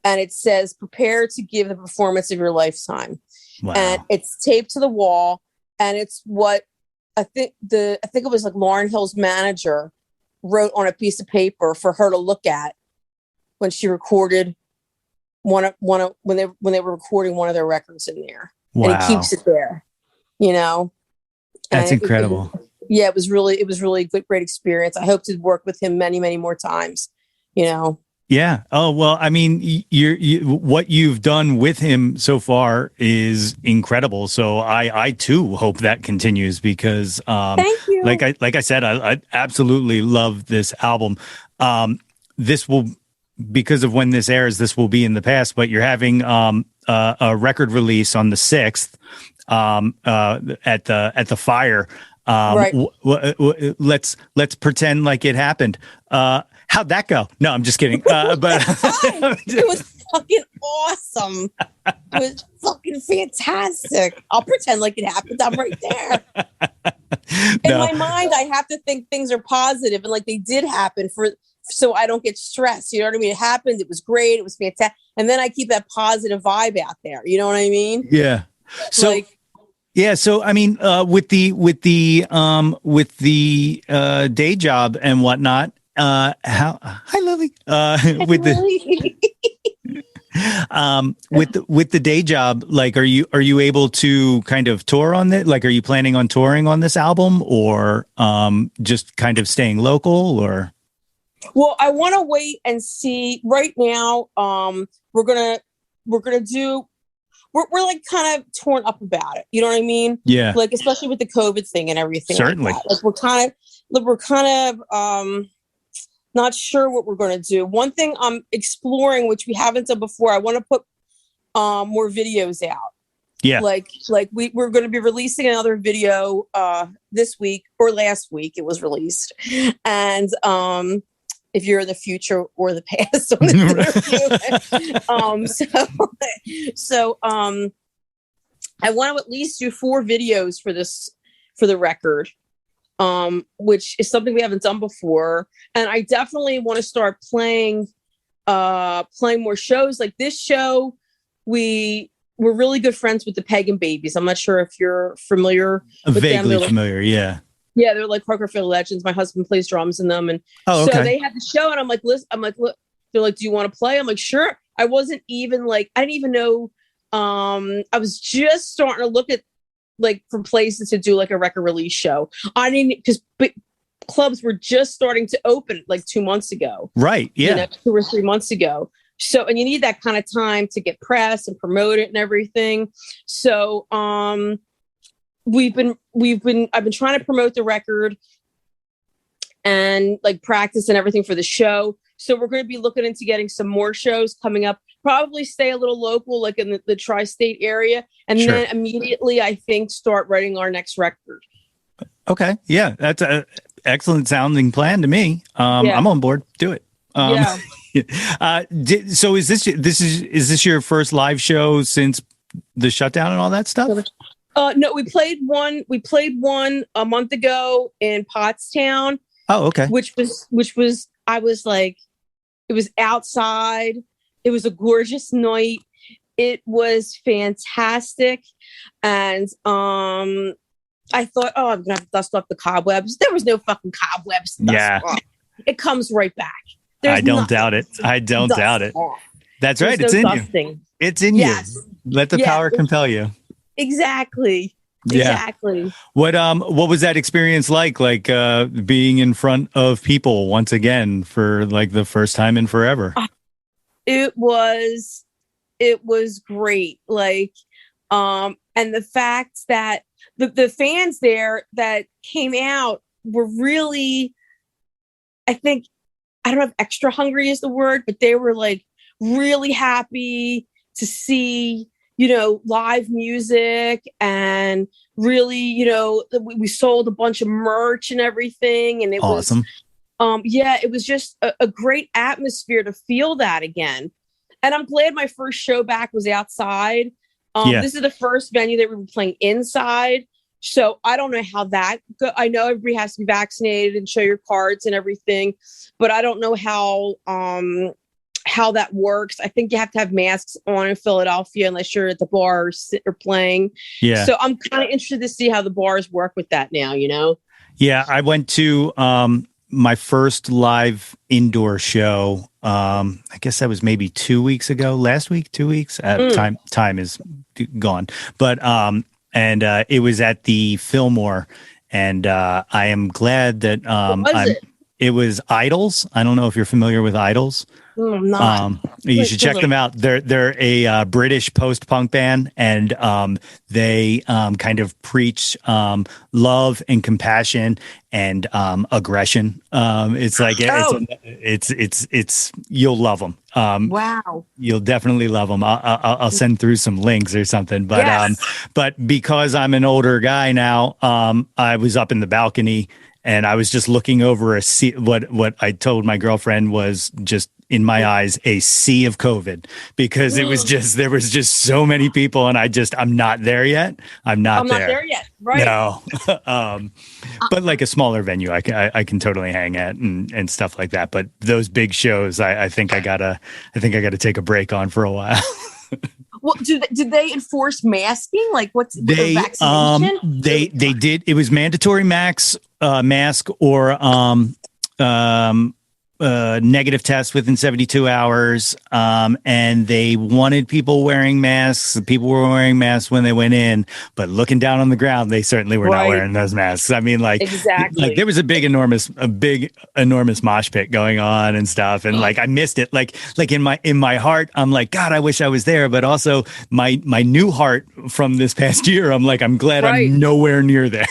Speaker 3: and it says, prepare to give the performance of your lifetime. Wow. And it's taped to the wall, and it's what I think it was like Lauryn Hill's manager wrote on a piece of paper for her to look at when she recorded when they were recording one of their records in there.
Speaker 1: Wow.
Speaker 3: And he keeps it there, you know.
Speaker 1: That's incredible.
Speaker 3: It was really a good, great experience. I hope to work with him many, many more times, you know.
Speaker 1: Yeah. Oh, well, I mean, what you've done with him so far is incredible. So I too hope that continues because,
Speaker 3: thank you.
Speaker 1: Like I said, I absolutely love this album. This will, because of when this airs, this will be in the past, but you're having, a record release on the 6th, at the Fire.
Speaker 3: Right.
Speaker 1: Let's pretend like it happened. How'd that go? No, I'm just kidding. But
Speaker 3: it was fucking awesome. It was fucking fantastic. I'll pretend like it happened. I'm right there. In my mind, I have to think things are positive and like they did happen so I don't get stressed. You know what I mean? It happened. It was great. It was fantastic. And then I keep that positive vibe out there. You know what I mean?
Speaker 1: Yeah. So. Yeah, so I mean, with the day job and whatnot, hi Lily. With the day job, like, are you able to kind of tour on it? Like, are you planning on touring on this album, or just kind of staying local, or?
Speaker 3: Well, I want to wait and see. Right now, we're gonna do. We're like kind of torn up about it. You know what I mean?
Speaker 1: Yeah.
Speaker 3: Like, especially with the COVID thing and everything.
Speaker 1: Certainly.
Speaker 3: Like that. Like we're kind of not sure what we're going to do. One thing I'm exploring, which we haven't done before, I want to put more videos out.
Speaker 1: Yeah.
Speaker 3: Like we're going to be releasing another video this week or last week. It was released. And if you're in the future or the past on this interview. So I want to at least do 4 videos for the record, which is something we haven't done before. And I definitely want to start playing more shows. Like this show, we're really good friends with the Pagan Babies. I'm not sure if you're familiar with
Speaker 1: vaguely
Speaker 3: them.
Speaker 1: Familiar, yeah.
Speaker 3: Yeah, they're like Parkerfield legends. My husband plays drums in them, and so they had the show, and I'm like, listen, look. They're like, do you want to play? I'm like, sure. I wasn't even like, I didn't even know. I was just starting to look at like for places to do like a record release show. I didn't because clubs were just starting to open like 2 months ago,
Speaker 1: right? Yeah,
Speaker 3: 2 or 3 months ago. So, and you need that kind of time to get press and promote it and everything. So, I've been trying to promote the record and like practice and everything for the show. So we're going to be looking into getting some more shows coming up, probably stay a little local, like in the tri-state area. And then immediately, I think, start writing our next record.
Speaker 1: Okay. Yeah. That's an excellent sounding plan to me. I'm on board. Do it. So is this your first live show since the shutdown and all that stuff?
Speaker 3: No, we played one a month ago in Pottstown.
Speaker 1: Oh, okay.
Speaker 3: Which was I was like, it was outside. It was a gorgeous night. It was fantastic. And I thought, oh, I'm gonna have to dust off the cobwebs. There was no fucking cobwebs to dust off. It comes right back.
Speaker 1: I don't doubt it. That's right. It's in you. It's in you. Let the power compel you.
Speaker 3: Exactly.
Speaker 1: What was that experience like being in front of people once again for like the first time in forever?
Speaker 3: It was great. Like and the fact that the fans there that came out were really, I think, I don't know if extra hungry is the word, but they were like really happy to see, live music, and really, we sold a bunch of merch and everything. And it
Speaker 1: awesome.
Speaker 3: It was just a great atmosphere to feel that again. And I'm glad my first show back was outside. This is the first venue that we were playing inside. So I don't know how that go. I know everybody has to be vaccinated and show your cards and everything, but I don't know how how that works. I think you have to have masks on in Philadelphia unless you're at the bar or playing.
Speaker 1: Yeah.
Speaker 3: So I'm kind of interested to see how the bars work with that now, you know?
Speaker 1: Yeah, I went to my first live indoor show. I guess that was maybe 2 weeks ago. Last week, 2 weeks. Time is gone. But and it was at the Fillmore, and I am glad that it was Idols. I don't know if you're familiar with Idols.
Speaker 3: I'm not.
Speaker 1: You should check them out. They're a British post-punk band, and they kind of preach love and compassion and aggression. It's like it's you'll love them.
Speaker 3: Wow,
Speaker 1: you'll definitely love them. I'll send through some links or something. But
Speaker 3: yes.
Speaker 1: But because I'm an older guy now, I was up in the balcony. And I was just looking over a sea. What I told my girlfriend was just, in my eyes, a sea of COVID, because there was just so many people, and I'm not there yet. I'm not there yet.
Speaker 3: Right.
Speaker 1: No. But like a smaller venue, I can totally hang at and stuff like that. But those big shows, I think I gotta take a break on for a while.
Speaker 3: Well, did they enforce masking? Like, what's the vaccination?
Speaker 1: They did. It was mandatory mask or negative test within 72 hours. And they wanted people wearing masks. People were wearing masks when they went in, but looking down on the ground, they certainly were not wearing those masks. I mean, like,
Speaker 3: exactly.
Speaker 1: Like there was a big, enormous mosh pit going on and stuff. And like, I missed it. Like in my heart, I'm like, God, I wish I was there. But also my new heart from this past year, I'm like, I'm glad I'm nowhere near there.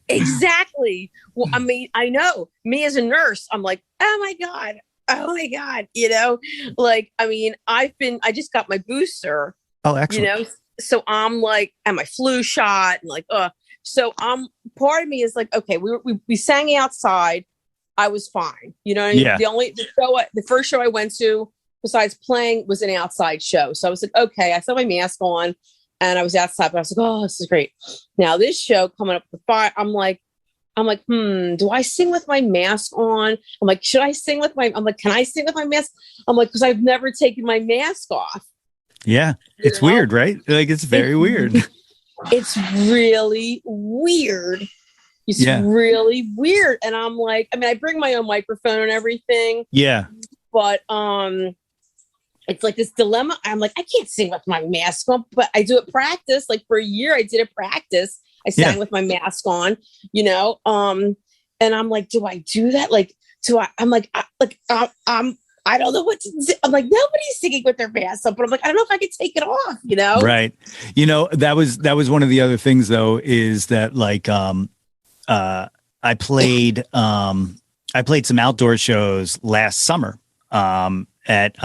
Speaker 3: Exactly. Well, I mean, I know me as a nurse, I'm like, oh my God, you know, like, I mean, I just got my booster.
Speaker 1: Oh, excellent.
Speaker 3: You know, so I'm like, and my flu shot, and like, so part of me is like, okay, we sang outside. I was fine. You know what I mean? Yeah. The first show I went to, besides playing, was an outside show. So I was like, okay, I saw my mask on and I was outside, but I was like, oh, this is great. Now this show coming up with the fire, I'm like, do I sing with my mask on? I'm like, can I sing with my mask? I'm like, because I've never taken my mask off.
Speaker 1: Yeah. It's weird, right? Like, it's very weird.
Speaker 3: It's really weird. It's really weird. And I'm like, I mean, I bring my own microphone and everything.
Speaker 1: Yeah.
Speaker 3: But it's like this dilemma. I'm like, I can't sing with my mask on, but I do it practice. Like for a year, I did it practice. I sang with my mask on, you know, and I'm like, do I do that? Like, I'm like, I don't know what to do. I'm like, nobody's singing with their mask on, but I'm like, I don't know if I could take it off, you know?
Speaker 1: Right. You know, that was one of the other things though, is that like, I played some outdoor shows last summer, at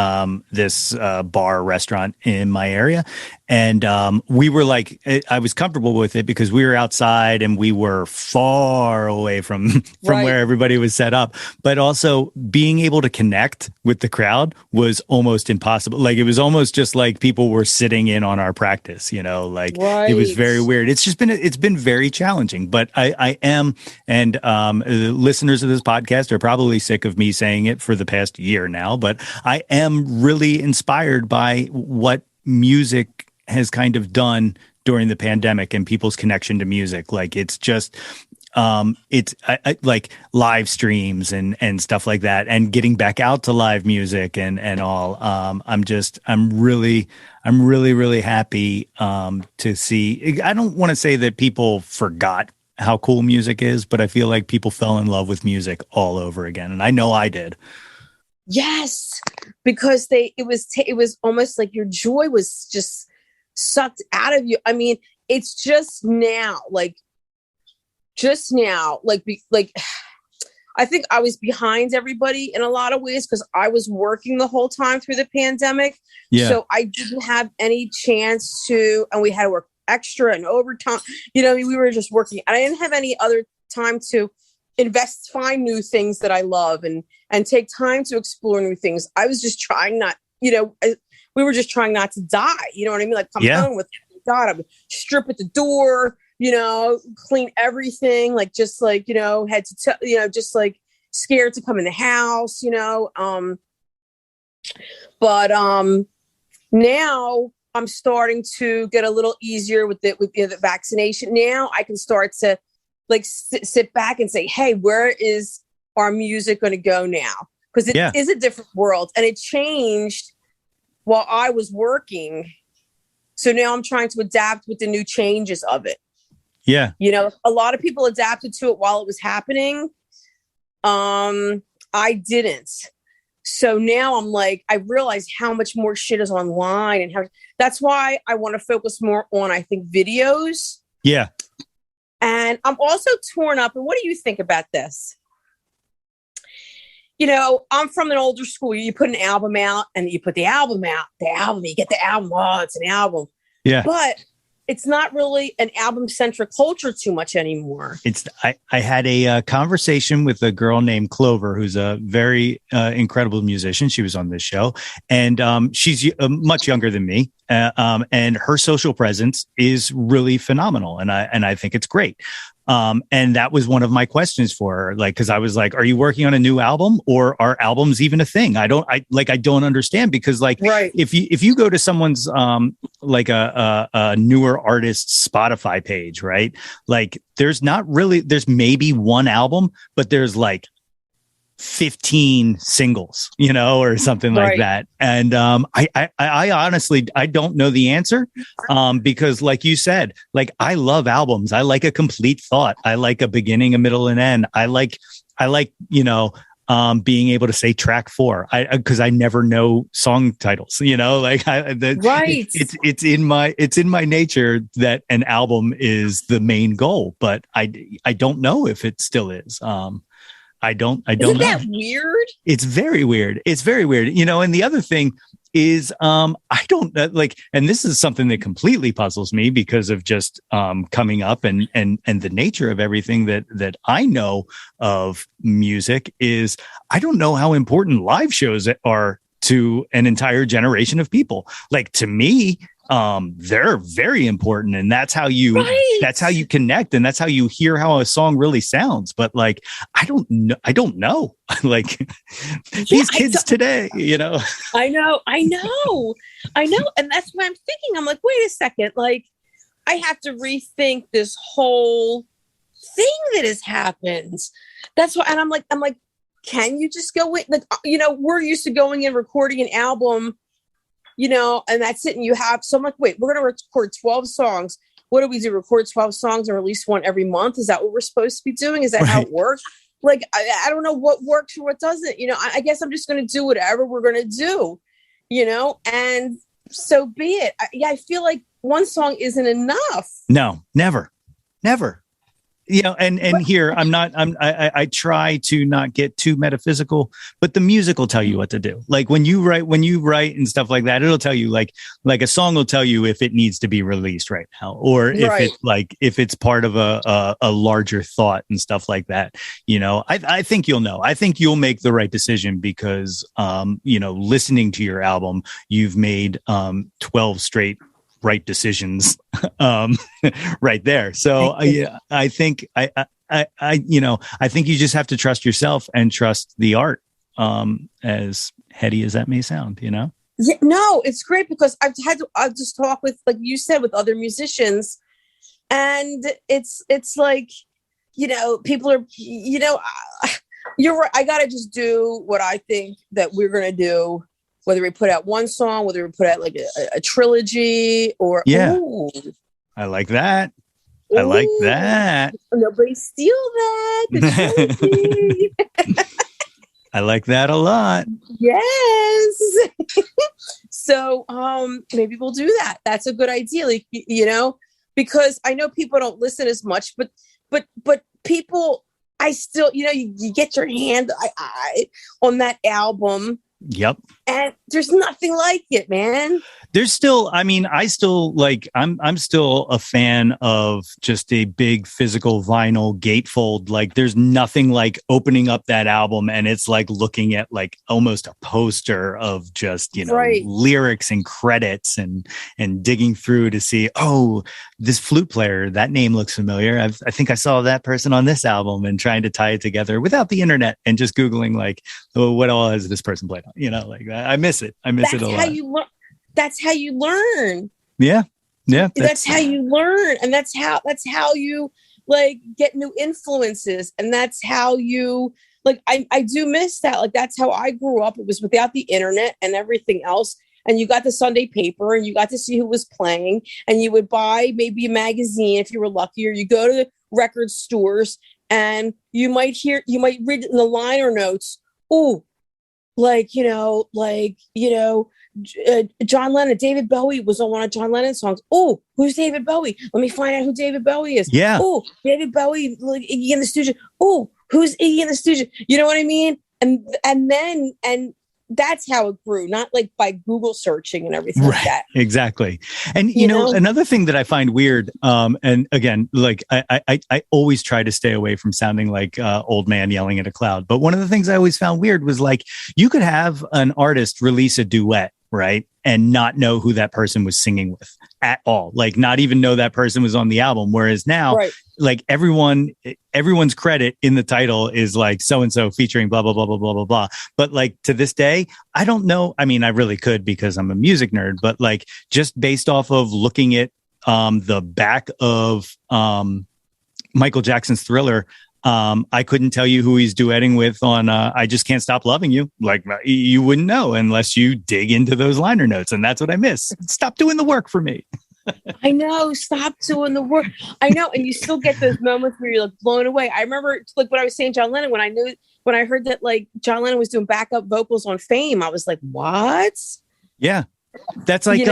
Speaker 1: this bar restaurant in my area. And we were like, I was comfortable with it because we were outside and we were far away from where everybody was set up. But also being able to connect with the crowd was almost impossible. Like it was almost just like people were sitting in on our practice, you know, like it was very weird. It's been very challenging, but I am, and listeners of this podcast are probably sick of me saying it for the past year now, but I am really inspired by what music has kind of done during the pandemic and people's connection to music. Like it's just, it's like live streams and stuff like that, and getting back out to live music and all. I'm really happy to see. I don't want to say that people forgot how cool music is, but I feel like people fell in love with music all over again. And I know I did.
Speaker 3: Yes, because it was almost like your joy was just sucked out of you. I mean, it's just now, like I think I was behind everybody in a lot of ways because I was working the whole time through the pandemic. Yeah. So I didn't have any chance to, and we had to work extra and overtime. You know, we were just working. And I didn't have any other time to find new things that I love and take time to explore new things. I was just trying not, you know, we were just trying not to die. You know what I mean? Like come home with God, I would strip at the door, you know, clean everything, like just like, you know, had to, you know, just like scared to come in the house, you know. But now I'm starting to get a little easier with the vaccination. Now I can start to like sit back and say, hey, where is our music going to go now? Because it is a different world, and it changed while I was working. So now I'm trying to adapt with the new changes of it.
Speaker 1: Yeah.
Speaker 3: You know, a lot of people adapted to it while it was happening. I didn't. So now I'm like, I realize how much more shit is online, and that's why I want to focus more on, I think, videos.
Speaker 1: Yeah.
Speaker 3: And I'm also torn up. And what do you think about this? You know, I'm from an older school. You put an album out and you put the album out, you get the album. Oh, it's an album.
Speaker 1: Yeah.
Speaker 3: But it's not really an album-centric culture too much anymore.
Speaker 1: I had a conversation with a girl named Clover, who's a very incredible musician. She was on this show, and she's much younger than me, and her social presence is really phenomenal, and I think it's great. And that was one of my questions for her, like, because I was like, "Are you working on a new album, or are albums even a thing?" I don't understand, because like,
Speaker 3: right.
Speaker 1: if you go to someone's like a newer artist's Spotify page, right? Like, there's maybe one album, but there's like 15 singles, you know, or something like that. And I honestly, I don't know the answer, because like you said, like, I love albums. I like a complete thought. I like a beginning, a middle, and end. I like, you know, being able to say track 4, because I never know song titles, you know, like it's in my nature that an album is the main goal, but I don't know if it still is. I don't
Speaker 3: Isn't
Speaker 1: know.
Speaker 3: that weird?
Speaker 1: It's very weird. It's very weird. You know, and the other thing is, I don't like, and this is something that completely puzzles me because of just coming up and the nature of everything that I know of music is, I don't know how important live shows are to an entire generation of people. Like, to me, they're very important, and that's how you connect, and that's how you hear how a song really sounds. But like, I don't know like these kids today, you know.
Speaker 3: I know, and that's why I'm thinking, I'm like, wait a second, like, I have to rethink this whole thing that has happened. That's why, and I'm like, can you just go in? Like, you know, we're used to going in, recording an album, you know, and that's it. And you have, so I'm like, wait, we're going to record 12 songs. What do we do? Record 12 songs and release one every month? Is that what we're supposed to be doing? Is that how it works? Like, I don't know what works or what doesn't, you know. I guess I'm just going to do whatever we're going to do, you know, and so be it. I feel like one song isn't enough.
Speaker 1: No, never. You know, and here I try to not get too metaphysical, but the music will tell you what to do. Like, when you write and stuff like that, it'll tell you, like a song will tell you if it needs to be released right now, or if it's part of a larger thought and stuff like that. You know, I think you'll know. I think you'll make the right decision because, you know, listening to your album, you've made 12 straight right decisions right there. So I think you know, I think you just have to trust yourself and trust the art, as heady as that may sound, you know.
Speaker 3: Yeah, no, it's great, because I've just talk with, like you said, with other musicians, and it's like, you know, people are, you know, you're right. I got to just do what I think that we're going to do. Whether we put out one song, whether we put out like a trilogy, or
Speaker 1: I like that. I like that.
Speaker 3: Nobody steal that. The trilogy.
Speaker 1: I like that a lot.
Speaker 3: Yes. So maybe we'll do that. That's a good idea. Like, you know, because I know people don't listen as much, but people, I still, you know, you get your hand on that album.
Speaker 1: Yep.
Speaker 3: And there's nothing like it, man.
Speaker 1: There's still, I mean, I still like, I'm still a fan of just a big physical vinyl gatefold. Like, there's nothing like opening up that album and it's like looking at like almost a poster of just, you know, lyrics and credits and digging through to see, oh, this flute player, that name looks familiar. I think I saw that person on this album, and trying to tie it together without the internet and just Googling like, oh, what all has this person played like that. I miss it. I miss it a lot.
Speaker 3: That's how you learn.
Speaker 1: Yeah. Yeah.
Speaker 3: That's how you learn. And that's how you like get new influences. And that's how you like, I do miss that. Like, that's how I grew up. It was without the internet and everything else. And you got the Sunday paper and you got to see who was playing, and you would buy maybe a magazine if you were lucky, or you go to the record stores and you might read in the liner notes, oh, John Lennon, David Bowie was on one of John Lennon's songs. Oh, who's David Bowie? Let me find out who David Bowie is.
Speaker 1: Yeah.
Speaker 3: Oh, David Bowie, like Iggy in the Studio. Oh, who's Iggy in the Studio? You know what I mean? And that's how it grew, not like by Google searching and everything like that.
Speaker 1: Exactly. And, you know, another thing that I find weird, and again, like I always try to stay away from sounding like old man yelling at a cloud. But one of the things I always found weird was like, you could have an artist release a duet, right? And not know who that person was singing with at all. Like, not even know that person was on the album. Whereas now, like everyone's credit in the title is like so-and-so featuring blah, blah, blah, blah, blah, blah, blah. But like to this day, I don't know. I mean, I really could because I'm a music nerd, but like just based off of looking at the back of Michael Jackson's Thriller, I couldn't tell you who he's duetting with on I Just Can't Stop Loving You. Like, you wouldn't know unless you dig into those liner notes. And that's what I miss. Stop doing the work for me.
Speaker 3: I know. Stop doing the work. I know. And you still get those moments where you're like blown away. I remember like when I was saying John Lennon, when I heard that like John Lennon was doing backup vocals on Fame, I was like, what? Yeah.
Speaker 1: That's like,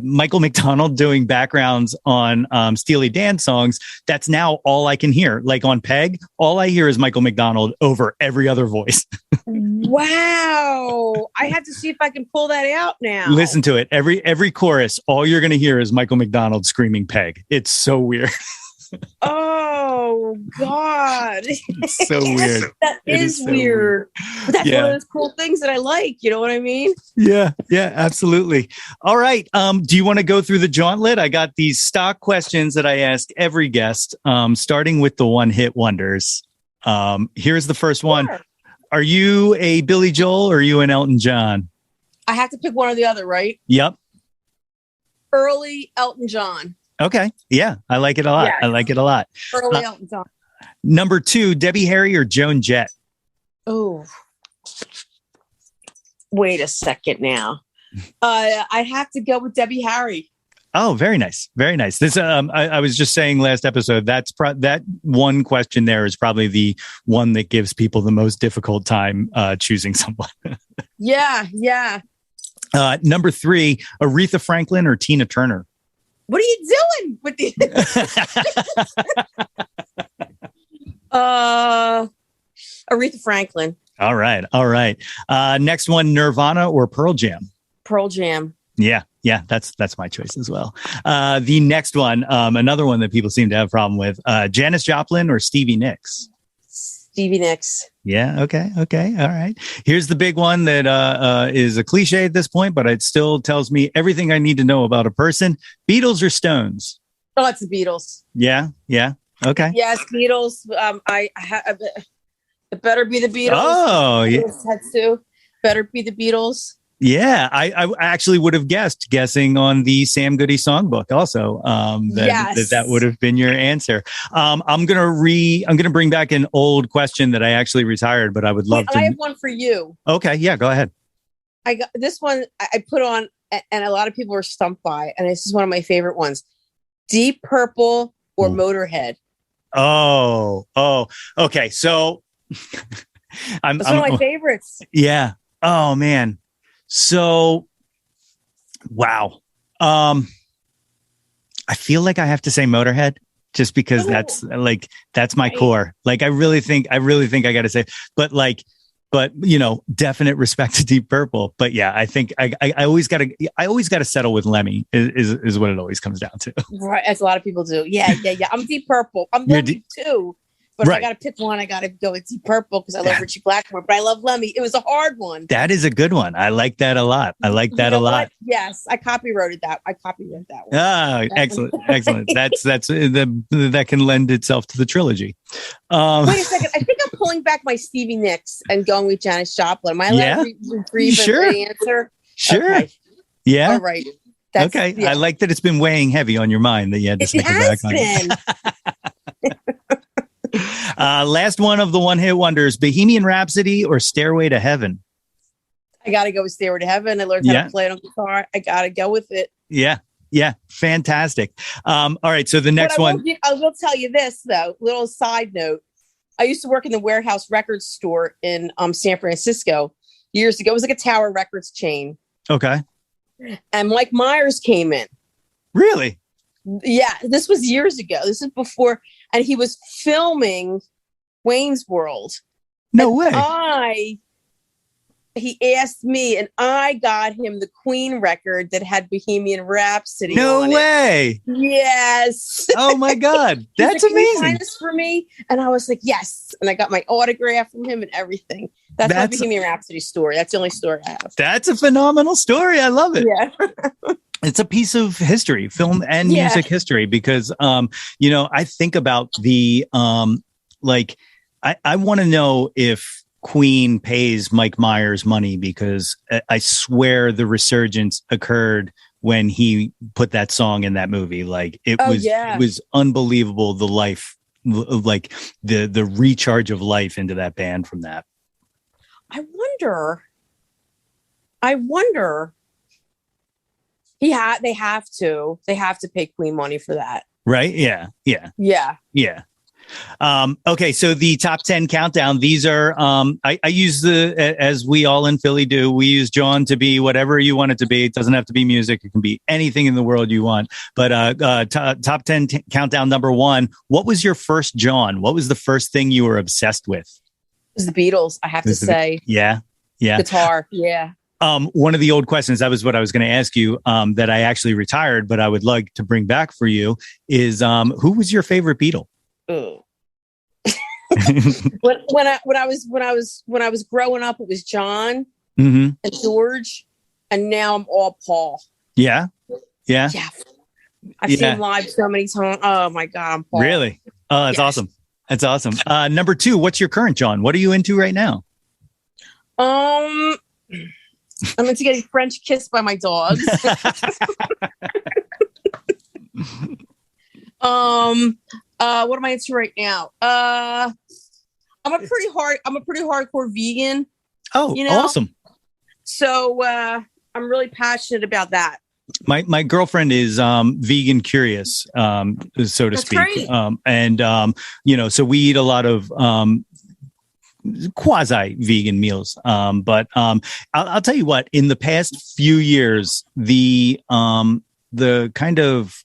Speaker 1: Michael McDonald doing backgrounds on Steely Dan songs. That's now all I can hear. Like on Peg, all I hear is Michael McDonald over every other voice.
Speaker 3: Wow. I have to see if I can pull that out now.
Speaker 1: Listen to it. Every chorus, all you're going to hear is Michael McDonald screaming Peg. It's so weird.
Speaker 3: Oh God.
Speaker 1: It's so weird.
Speaker 3: That is so weird. But that's one of those cool things that I like. You know what I mean? Yeah, absolutely. All right. Do you want to go through the jauntlet? I got these stock questions that I ask every guest, starting with the one-hit wonders. Here's the first one. Are you a Billy Joel or are you an Elton John? I have to pick one or the other, right?
Speaker 1: Yep.
Speaker 3: Early Elton John.
Speaker 1: Okay. Yeah, I like it a lot. I like it a lot.
Speaker 3: Early Elton John.
Speaker 1: Number 2, Debbie Harry or Joan Jett?
Speaker 3: Oh, wait a second now. I have to go with Debbie Harry.
Speaker 1: Oh, very nice. Very nice. This, I was just saying last episode, that one question there is probably the one that gives people the most difficult time choosing someone.
Speaker 3: Yeah.
Speaker 1: Number 3, Aretha Franklin or Tina Turner?
Speaker 3: What are you doing with these? Aretha Franklin.
Speaker 1: All right. Next one, Nirvana or Pearl Jam?
Speaker 3: Pearl Jam.
Speaker 1: Yeah, that's my choice as well. The next one, another one that people seem to have a problem with, Janis Joplin or Stevie Nicks?
Speaker 3: Stevie Nicks.
Speaker 1: Yeah, okay. All right. Here's the big one that is a cliche at this point, but it still tells me everything I need to know about a person. Beatles or Stones?
Speaker 3: Oh, it's the Beatles.
Speaker 1: Yeah. Okay.
Speaker 3: Yes, Beatles. It better be the Beatles.
Speaker 1: Oh, yeah.
Speaker 3: Had to. Better be the Beatles.
Speaker 1: Yeah, I actually would have guessing on the Sam Goody songbook also. That would have been your answer. I'm gonna bring back an old question that I actually retired, but I would love to.
Speaker 3: I have one for you.
Speaker 1: Okay, yeah, go ahead.
Speaker 3: I got this one. I put on, and a lot of people are stumped by, and this is one of my favorite ones: Deep Purple or Motorhead.
Speaker 1: Oh, okay. So,
Speaker 3: it's one of my favorites.
Speaker 1: Yeah. Oh man. So, wow. I feel like I have to say Motorhead just because that's my core. Like, I really think I got to say, but you know, definite respect to Deep Purple. But yeah, I think I always got to settle with Lemmy is what it always comes down to.
Speaker 3: Right. As a lot of people do. Yeah. I'm Deep Purple. I'm Lemmy too. But if I
Speaker 1: Right.
Speaker 3: got to pick one, I got to go with Deep Purple because I love Richie Blackmore. But I love Lemmy. It was a hard one.
Speaker 1: That is a good one. I like that a lot. I like that
Speaker 3: You
Speaker 1: a
Speaker 3: know
Speaker 1: lot.
Speaker 3: what? Yes, I copyrighted that. I copyrighted that one.
Speaker 1: Ah, excellent, excellent. That can lend itself to the trilogy.
Speaker 3: Wait a second. I think I'm pulling back my Stevie Nicks and going with Janis Joplin. Am I allowed to retrieve
Speaker 1: Sure.
Speaker 3: an answer?
Speaker 1: Sure.
Speaker 3: Okay.
Speaker 1: Yeah.
Speaker 3: All right. That's,
Speaker 1: Okay.
Speaker 3: yeah.
Speaker 1: I like that it's been weighing heavy on your mind that you had to stick it back on. Last one of the one-hit wonders: Bohemian Rhapsody or Stairway to Heaven?
Speaker 3: I got to go with Stairway to Heaven. I learned how to play it on guitar. I got to go with it.
Speaker 1: Yeah. Yeah. Fantastic. All right. So the next one.
Speaker 3: I will tell you this, though. Little side note. I used to work in the Warehouse Records store in San Francisco years ago. It was like a Tower Records chain.
Speaker 1: Okay.
Speaker 3: And Mike Myers came in.
Speaker 1: Really?
Speaker 3: Yeah, this was years ago. This is before, and he was filming Wayne's World.
Speaker 1: No way.
Speaker 3: He asked me, and I got him the Queen record that had Bohemian Rhapsody.
Speaker 1: No
Speaker 3: on
Speaker 1: way.
Speaker 3: It. Yes.
Speaker 1: Oh my God. That's
Speaker 3: like,
Speaker 1: amazing.
Speaker 3: Can you sign this for me? And I was like, yes. And I got my autograph from him and everything. That's my Bohemian Rhapsody story. That's the only story I have.
Speaker 1: That's a phenomenal story. I love it.
Speaker 3: Yeah.
Speaker 1: It's a piece of history, film and music history, because, I think about the, I want to know if Queen pays Mike Myers money, because I swear the resurgence occurred when he put that song in that movie. Like it was unbelievable. The life, like the recharge of life into that band from that.
Speaker 3: I wonder. They have to pay Queen money for that.
Speaker 1: Right. Yeah. Okay. So the top 10 countdown, these are, I use as we all in Philly do, we use Jawn to be whatever you want it to be. It doesn't have to be music. It can be anything in the world you want, but, top 10 countdown number 1. What was your first Jawn? What was the first thing you were obsessed with?
Speaker 3: It was the Beatles. I have to say.
Speaker 1: Yeah.
Speaker 3: Guitar. Yeah.
Speaker 1: One of the old questions, that was what I was going to ask you, that I actually retired, but I would like to bring back for you is, who was your favorite Beatle?
Speaker 3: when I was growing up, it was John and George, and now I'm all Paul.
Speaker 1: Yeah.
Speaker 3: I've seen him live so many times. Oh my God, I'm Paul.
Speaker 1: Really? Oh, that's awesome. That's awesome. Number 2, what's your current Jawn? What are you into right now?
Speaker 3: I'm into getting French kissed by my dogs. What am I into right now? I'm a pretty hardcore vegan.
Speaker 1: Oh, awesome.
Speaker 3: So I'm really passionate about that.
Speaker 1: My girlfriend is vegan curious, so to speak.
Speaker 3: Great.
Speaker 1: So we eat a lot of quasi vegan meals. But I'll tell you what, in the past few years, the kind of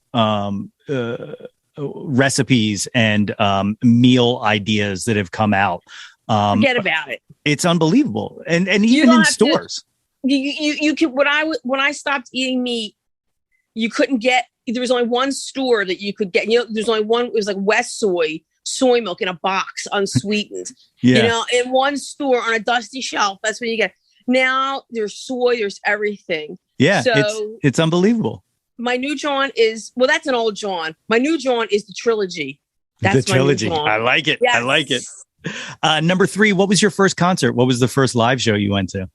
Speaker 1: recipes and meal ideas that have come out,
Speaker 3: forget about it.
Speaker 1: It's unbelievable. And even in stores.
Speaker 3: You could, when I stopped eating meat, you couldn't get, there was only one store that you could get, there's only one, it was like West soy milk in a box, unsweetened, in one store on a dusty shelf. That's when you get. Now there's soy, there's everything.
Speaker 1: Yeah.
Speaker 3: So
Speaker 1: it's unbelievable.
Speaker 3: My new Jawn is, that's an old Jawn. My new Jawn is the trilogy. That's
Speaker 1: the trilogy.
Speaker 3: My new Jawn.
Speaker 1: I like it.
Speaker 3: Yes.
Speaker 1: I like it. Number 3, what was your first concert? What was the first live show you went to?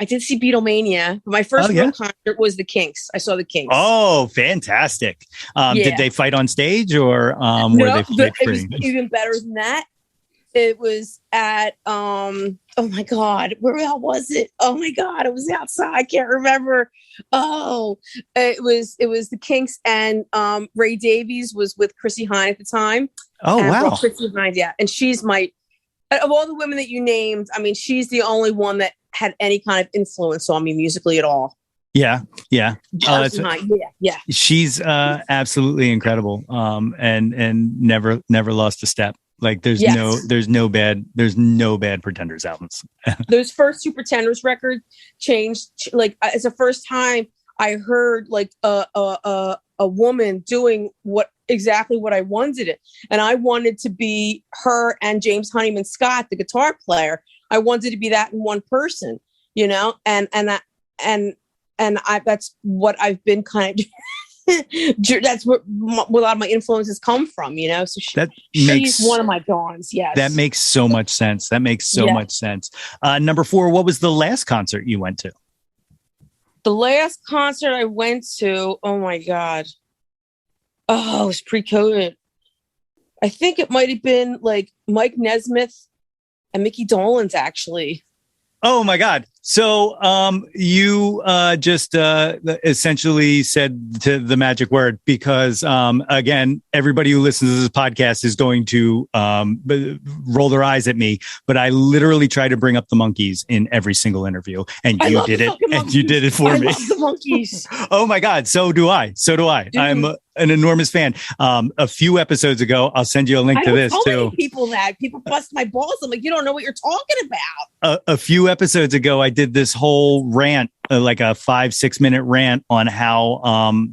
Speaker 3: I did see Beatlemania. My first real concert was the Kinks. I saw the Kinks.
Speaker 1: Oh, fantastic. Did they fight on stage or were they fight free?
Speaker 3: It was even better than that. It was at, oh my God, where the hell was it? Oh my God, it was outside. I can't remember. Oh, it was the Kinks, and Ray Davies was with Chrissy Hine at the time.
Speaker 1: Oh, wow.
Speaker 3: Chrissy Hine, yeah. And she's of all the women that you named, I mean, she's the only one that had any kind of influence on me musically at all.
Speaker 1: Yeah. She's absolutely incredible. And never lost a step. Like there's no bad Pretenders albums.
Speaker 3: Those first 2 Pretenders records changed. Like it's the first time I heard like a woman doing exactly what I wanted it. And I wanted to be her and James Honeyman Scott, the guitar player. I wanted to be that in one person, you know, and that's what I've been kind of that's where a lot of my influences come from, you know. So she's one of my dawns. Yes,
Speaker 1: that makes so much sense. Much sense. Number 4, what was the last concert you went to?
Speaker 3: The last concert I went to, oh my God. Oh, it was pre-COVID. I think it might have been like Mike Nesmith and Mickey Dolenz, actually.
Speaker 1: Oh my God. So you just essentially said the magic word, because again, everybody who listens to this podcast is going to roll their eyes at me, but I literally try to bring up the Monkees in every single interview, and you did it, and you did it for me.
Speaker 3: I love the Monkees.
Speaker 1: Oh my God. So do I. Dude. I'm an enormous fan. A few episodes ago, I'll send you a link to this too.
Speaker 3: People bust my balls. I'm like, you don't know what you're talking about.
Speaker 1: A few episodes ago, I did this whole rant, like a 5-6 minute rant on how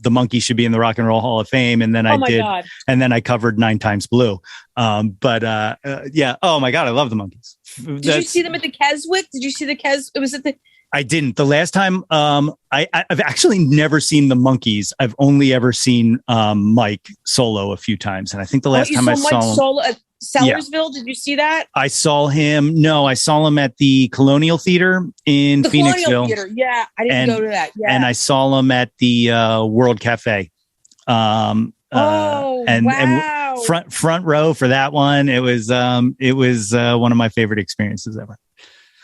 Speaker 1: the Monkees should be in the Rock and Roll Hall of Fame, and then and then I covered 9 Times Blue. Yeah. Oh my God, I love the Monkees.
Speaker 3: Did you see them at the Keswick? Did you see the It was at the.
Speaker 1: I didn't. The last time, I've actually never seen the Monkees. I've only ever seen Mike solo a few times, and I think the last time I saw him
Speaker 3: solo at Sellersville. Yeah. Did you see that?
Speaker 1: I saw him. No, I saw him at the Colonial Theater in Phoenixville.
Speaker 3: Theater. Yeah, I didn't go to that. Yeah,
Speaker 1: and I saw him at the World Cafe.
Speaker 3: Wow.
Speaker 1: Front row for that one. It was one of my favorite experiences ever.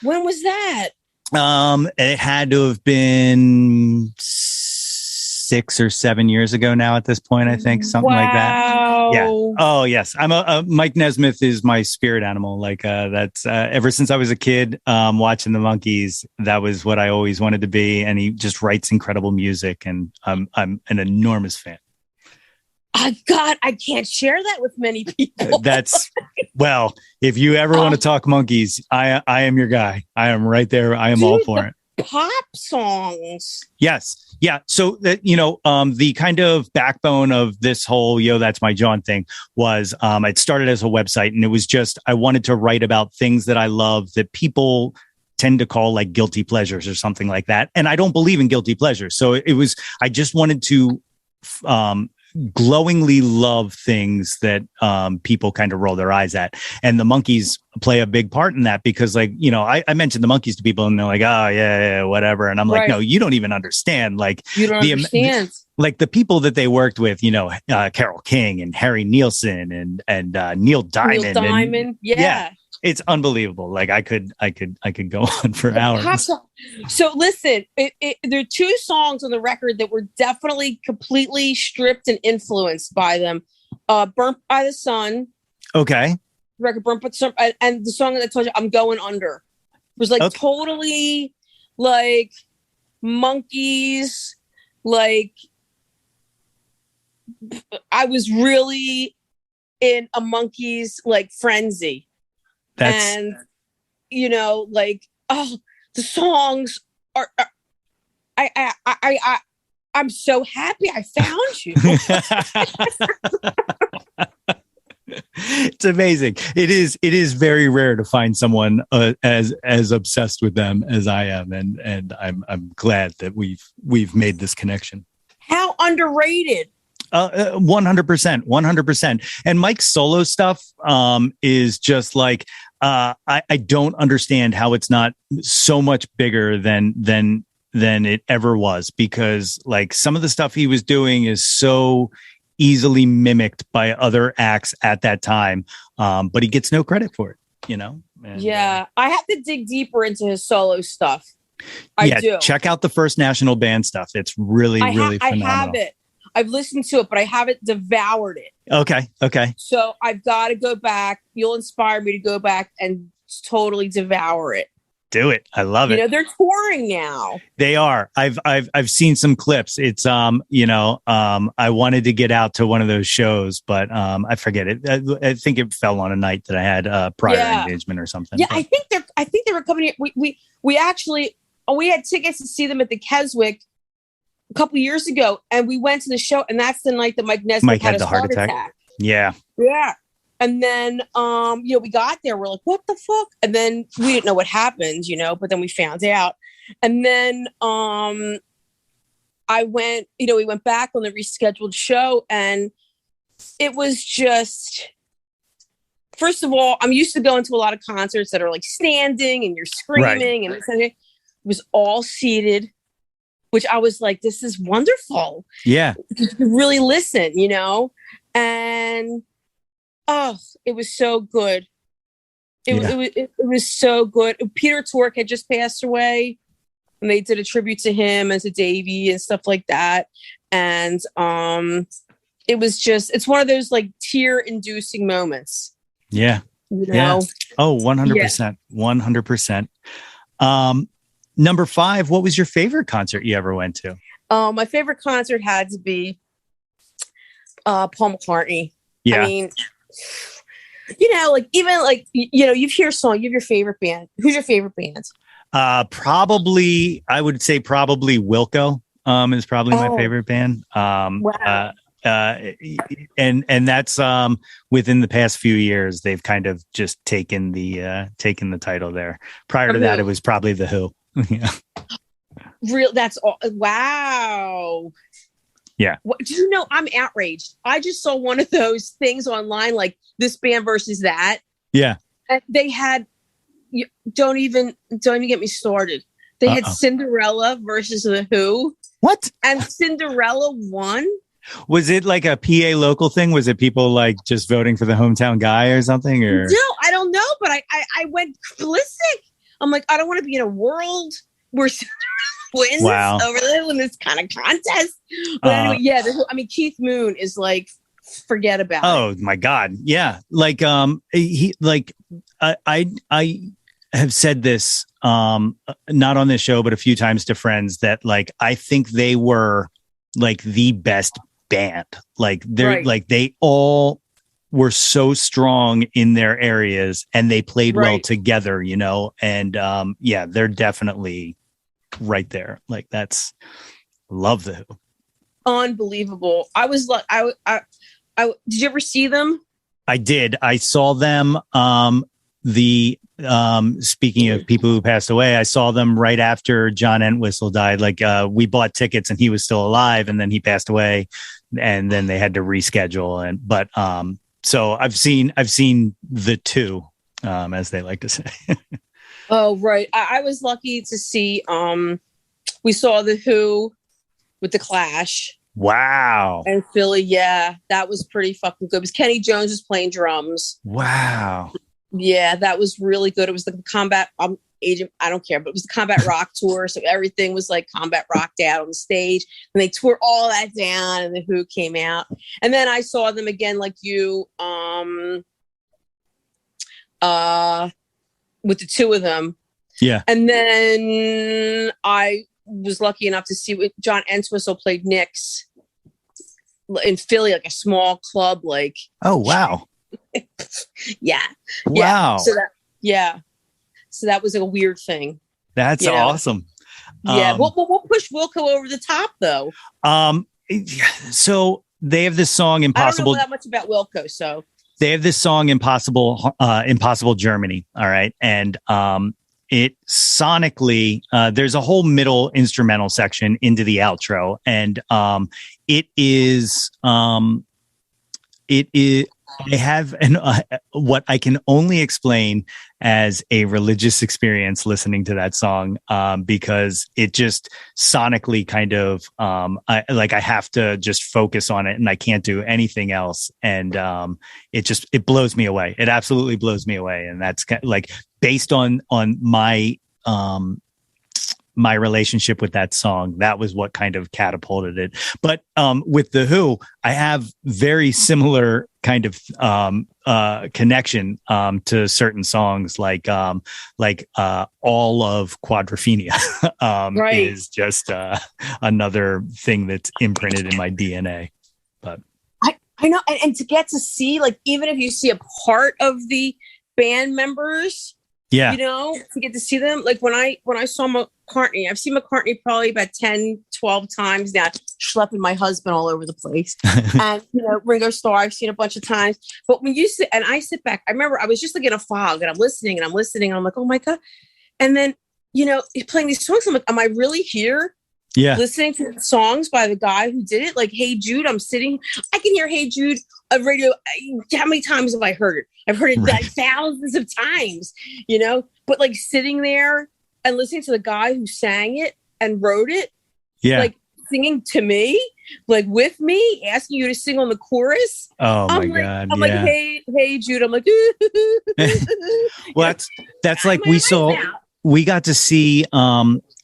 Speaker 3: When was that?
Speaker 1: It had to have been 6 or 7 years ago now at this point, I think, something like that. Yeah. Oh yes. I'm Mike Nesmith is my spirit animal. Like, that's, ever since I was a kid, watching the Monkees, that was what I always wanted to be. And he just writes incredible music, and I'm an enormous fan.
Speaker 3: God, I can't share that with many people.
Speaker 1: Well, if you ever want to talk Monkees, I am your guy. I am right there. I am all for it.
Speaker 3: Pop songs.
Speaker 1: Yes. Yeah. So that, the kind of backbone of this whole Yo, That's My Jawn thing was, it started as a website, and it was just, I wanted to write about things that I love that people tend to call like guilty pleasures or something like that. And I don't believe in guilty pleasures. So I just wanted to, glowingly love things that people kind of roll their eyes at, and the Monkees play a big part in that, because I mentioned the Monkees to people and they're like, oh yeah, whatever, and I'm like, no, you don't even understand, like you don't understand like the people that they worked with, Carole King and Harry Nilsson and Neil Diamond.
Speaker 3: Yeah.
Speaker 1: It's unbelievable. Like I could go on for hours.
Speaker 3: So listen, there are 2 songs on the record that were definitely completely stripped and influenced by them. Burnt by the Sun.
Speaker 1: Okay.
Speaker 3: Record Burnt by the Sun, and the song that I told you, I'm Going Under, was like totally like Monkees. Like I was really in a Monkees like frenzy. And like, oh, the songs are I'm so happy I found you.
Speaker 1: It's amazing. It is very rare to find someone as obsessed with them as I am, and I'm glad that we've made this connection.
Speaker 3: How underrated.
Speaker 1: 100%. And Mike's solo stuff is just like, I don't understand how it's not so much bigger than it ever was, because like some of the stuff he was doing is so easily mimicked by other acts at that time. But he gets no credit for it, And,
Speaker 3: I have to dig deeper into his solo stuff. I do.
Speaker 1: Check out the First National Band stuff. It's really phenomenal.
Speaker 3: I have it. I've listened to it, but I haven't devoured it.
Speaker 1: Okay.
Speaker 3: So I've got to go back. You'll inspire me to go back and totally devour it.
Speaker 1: Do it. I love it.
Speaker 3: They're touring now.
Speaker 1: They are. I've seen some clips. It's I wanted to get out to one of those shows, but I forget it. I think it fell on a night that I had a prior engagement or something.
Speaker 3: Yeah, I think they were coming here. We had tickets to see them at the Keswick. a couple years ago, and we went to the show, and that's the night that Mike Nesmith had his heart attack.
Speaker 1: Yeah.
Speaker 3: And then, we got there. We're like, what the fuck? And then we didn't know what happened, but then we found out. And then we went back on the rescheduled show, and it was just, first of all, I'm used to going to a lot of concerts that are like standing and you're screaming, and it was all seated, which I was like, this is wonderful.
Speaker 1: Yeah.
Speaker 3: You can really listen, and it was so good. It was so good. Peter Tork had just passed away, and they did a tribute to him as a Davy and stuff like that. And it was it's one of those like tear-inducing moments.
Speaker 1: Yeah. Yeah. Oh, 100%. 100%. Number 5, what was your favorite concert you ever went to?
Speaker 3: My favorite concert had to be Paul McCartney.
Speaker 1: Yeah.
Speaker 3: I mean, you hear a song, you have your favorite band. Who's your favorite band?
Speaker 1: Probably, I would say probably Wilco is probably my favorite band.
Speaker 3: Wow.
Speaker 1: And that's within the past few years they've kind of just taken the title there. Prior to that, it was probably The Who. Yeah.
Speaker 3: That's all. Wow.
Speaker 1: Yeah.
Speaker 3: Do you know, I'm outraged. I just saw one of those things online, like this band versus that.
Speaker 1: Yeah.
Speaker 3: And they had, don't even get me started. They had Cinderella versus The Who.
Speaker 1: What?
Speaker 3: And Cinderella won.
Speaker 1: Was it like a PA local thing? Was it people like just voting for the hometown guy or something? Or
Speaker 3: no, I don't know. But I went ballistic. I'm like, I don't want to be in a world where wins over there in this kind of contest. But anyway, Keith Moon is like, forget about it.
Speaker 1: Oh my God. Yeah. Like, I have said this, not on this show, but a few times to friends that like, I think they were like the best band. Like they're like, they all were so strong in their areas and they played well together, and they're definitely right there. Like that's love The Who.
Speaker 3: Unbelievable. I was like, I did you ever see them?
Speaker 1: I did. I saw them. Speaking of people who passed away, I saw them right after John Entwistle died. Like we bought tickets and he was still alive, and then he passed away, and then they had to reschedule. So I've seen the two, as they like to say.
Speaker 3: Oh, right. I was lucky to see. We saw The Who with the Clash.
Speaker 1: Wow.
Speaker 3: And Philly, yeah, that was pretty fucking good. It was Kenny Jones was playing drums.
Speaker 1: Wow.
Speaker 3: Yeah, that was really good. It was the combat agent. I don't care, but it was the combat rock tour. So everything was like combat rocked out on the stage. And they tore all that down, and The Who came out. And then I saw them again, like you, with the two of them.
Speaker 1: Yeah.
Speaker 3: And then I was lucky enough to see John Entwistle played Nick's in Philly, like a small club, like.
Speaker 1: Oh, wow.
Speaker 3: Yeah.
Speaker 1: Wow.
Speaker 3: So that was a weird thing.
Speaker 1: That's awesome.
Speaker 3: Yeah. We'll push Wilco over the top though.
Speaker 1: So they have this song Impossible.
Speaker 3: I don't know that much about Wilco. So
Speaker 1: they have this song Impossible Germany. All right. And it sonically, there's a whole middle instrumental section into the outro. And it is, I have what I can only explain as a religious experience listening to that song, because it just sonically kind of, I have to just focus on it and I can't do anything else. And it blows me away. It absolutely blows me away. And that's like based on my, my relationship with that song, that was what kind of catapulted it. But with The Who, I have very similar kind of connection to certain songs, like all of Quadrophenia is just another thing that's imprinted in my DNA. But
Speaker 3: I know, and to get to see, like, even if you see a part of the band members,
Speaker 1: Yeah.
Speaker 3: You know, to get to see them. Like when I saw McCartney, I've seen McCartney probably about 10, 12 times now, schlepping my husband all over the place. And, you know, Ringo Starr, I've seen a bunch of times. But when you sit, and I sit back, I remember I was just like in a fog and I'm listening and I'm like, oh my God. And then, you know, he's playing these songs. I'm like, am I really here?
Speaker 1: Yeah.
Speaker 3: Listening to the songs by the guy who did it, like Hey Jude, I can hear Hey Jude on radio. How many times have I heard it? I've heard it like thousands of times, you know, but like sitting there and listening to the guy who sang it and wrote it, like singing to me, like with me, asking you to sing on the chorus.
Speaker 1: Oh my God.
Speaker 3: I'm like, hey Jude. I'm like,
Speaker 1: well, that's like we got to see,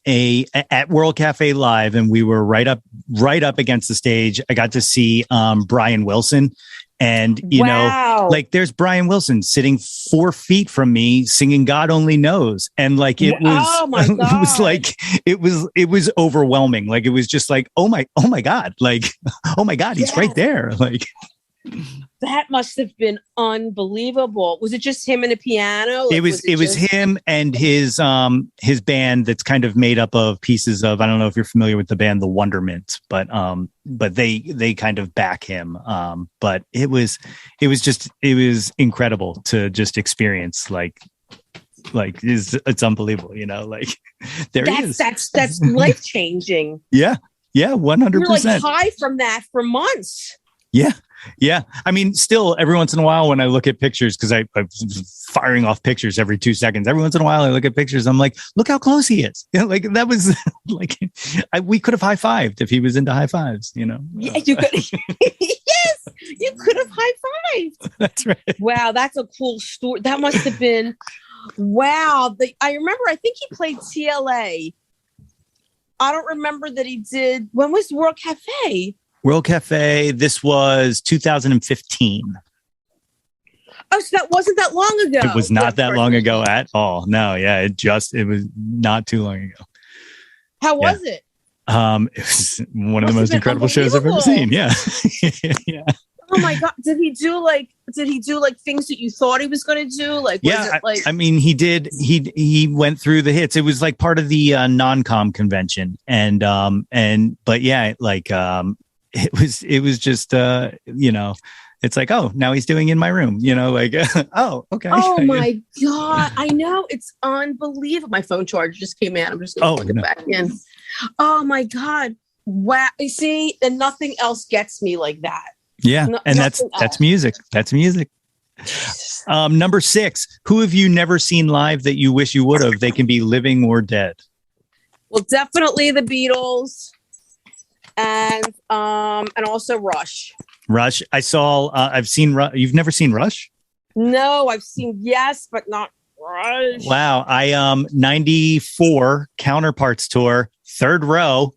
Speaker 1: at World Cafe Live, and we were right up against the stage. I got to see Brian Wilson, and you know, like there's Brian Wilson sitting 4 feet from me singing "God Only Knows," and like it was,
Speaker 3: oh my God.
Speaker 1: it was like it was overwhelming. Like it was just like oh my God, like oh my God, he's right there. Like
Speaker 3: that must have been unbelievable. Was it just him and a piano? Like,
Speaker 1: it was him and his band that's kind of made up of pieces of, I don't know if you're familiar with the band The Wonderments, but they kind of back him. But it was incredible to just experience like it's unbelievable, you know, like that's
Speaker 3: life changing.
Speaker 1: Yeah. 100%.
Speaker 3: You're like high from that for months.
Speaker 1: Yeah. I mean, still every once in a while when I look at pictures, because I'm firing off pictures every 2 seconds. Every once in a while I look at pictures. I'm like, look how close he is. You know, like that was like, we could have high-fived if he was into high fives, you know?
Speaker 3: Yeah, you could. Yes, you could have high-fived.
Speaker 1: That's right.
Speaker 3: Wow, that's a cool story. That must have been, wow. I remember, I think he played TLA. I don't remember that he did. When was World Cafe?
Speaker 1: World Cafe, this was 2015.
Speaker 3: Oh, so that wasn't that long ago.
Speaker 1: It was not that long ago at all. No, yeah, it was not too long ago.
Speaker 3: How was it?
Speaker 1: It was one of the most incredible shows I've ever seen. Yeah. Yeah.
Speaker 3: Oh my God. Did he do like things that you thought he was going to do? Like, was it like,
Speaker 1: I mean, he did, he went through the hits. It was like part of the non-com convention. But yeah, like, it was just, you know, it's like, oh, now he's doing In My Room, you know, like, oh, okay.
Speaker 3: Oh my God. I know. It's unbelievable. My phone charger just came in. I'm just going to plug it back in. Oh my God. Wow. You see, and nothing else gets me like that.
Speaker 1: Yeah. And that's music. That's music. Number 6, who have you never seen live that you wish you would have? They can be living or dead.
Speaker 3: Well, definitely the Beatles. And also Rush.
Speaker 1: Rush. I've seen You've never seen Rush?
Speaker 3: No, I've seen Yes, but not Rush.
Speaker 1: Wow. 94 Counterparts tour, third row.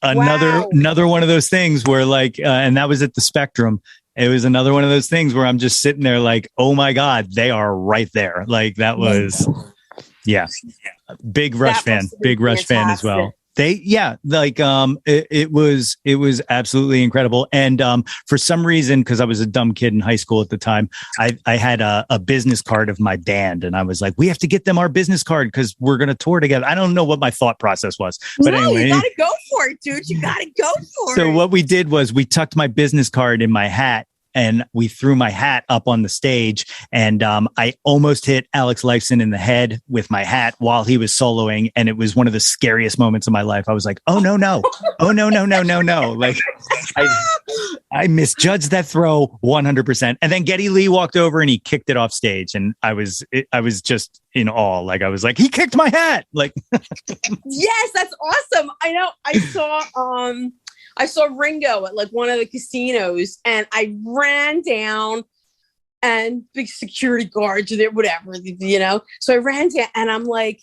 Speaker 1: Another one of those things where like, and that was at the Spectrum. It was another one of those things where I'm just sitting there like, oh my God, they are right there. Like that was, yeah. Big Rush fan as well. It was absolutely incredible. And for some reason, because I was a dumb kid in high school at the time, I had a business card of my band, and I was like, we have to get them our business card because we're going to tour together. I don't know what my thought process was, but anyway,
Speaker 3: you got to go for it, dude. You got to go for it.
Speaker 1: So what we did was we tucked my business card in my hat, and we threw my hat up on the stage, and I almost hit Alex Lifeson in the head with my hat while he was soloing, and it was one of the scariest moments of my life. I was like, oh no, like I misjudged that throw 100%. And then Geddy Lee walked over and he kicked it off stage, and I was just in awe. Like I was like, he kicked my hat. Like,
Speaker 3: yes, that's awesome. I know. I saw Ringo at like one of the casinos, and I ran down, and big security guards are there, whatever, you know. So I ran down, and I'm like,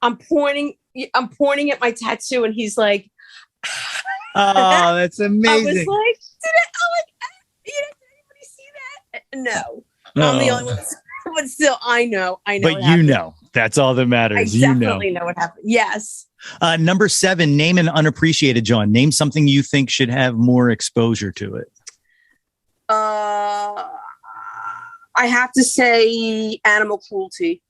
Speaker 3: I'm pointing at my tattoo, and he's like,
Speaker 1: "Oh, that's amazing!"
Speaker 3: I was like, did anybody see that? No, I'm the only one. But still, I know.
Speaker 1: But you know, that's all that matters.
Speaker 3: I definitely know what happened. Yes.
Speaker 1: Number 7, name an unappreciated, Jawn. Name something you think should have more exposure to it.
Speaker 3: I have to say animal cruelty.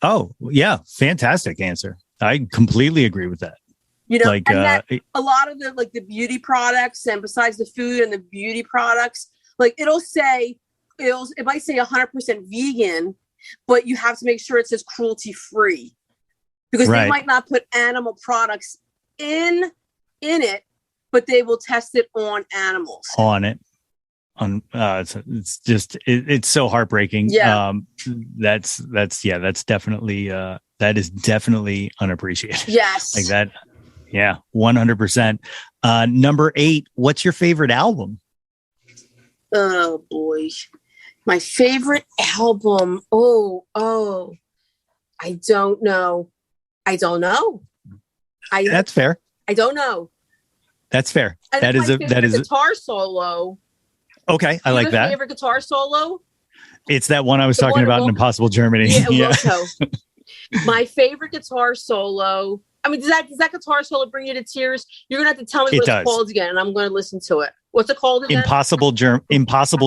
Speaker 1: Oh, yeah. Fantastic answer. I completely agree with that.
Speaker 3: You know,
Speaker 1: Like,
Speaker 3: and that a lot of the beauty products, and besides the food and the beauty products, like it might say 100% vegan, but you have to make sure it says cruelty free, because they might not put animal products in it, but they will test it on animals.
Speaker 1: It's just it's so heartbreaking.
Speaker 3: Yeah.
Speaker 1: That's definitely that is definitely unappreciated.
Speaker 3: Yes.
Speaker 1: Like that. Yeah, 100%. Number 8, what's your favorite album?
Speaker 3: Oh boy. My favorite album. Oh, I don't know.
Speaker 1: That's fair.
Speaker 3: I don't know.
Speaker 1: That's fair.
Speaker 3: And
Speaker 1: that is a
Speaker 3: guitar solo.
Speaker 1: Okay, I like that.
Speaker 3: Favorite guitar solo?
Speaker 1: It's that one I was talking about in Impossible Germany.
Speaker 3: Yeah. My favorite guitar solo. I mean, does that guitar solo bring you to tears? You're gonna have to tell me what it's called again, and I'm going to listen to it. What's it called again?
Speaker 1: Impossible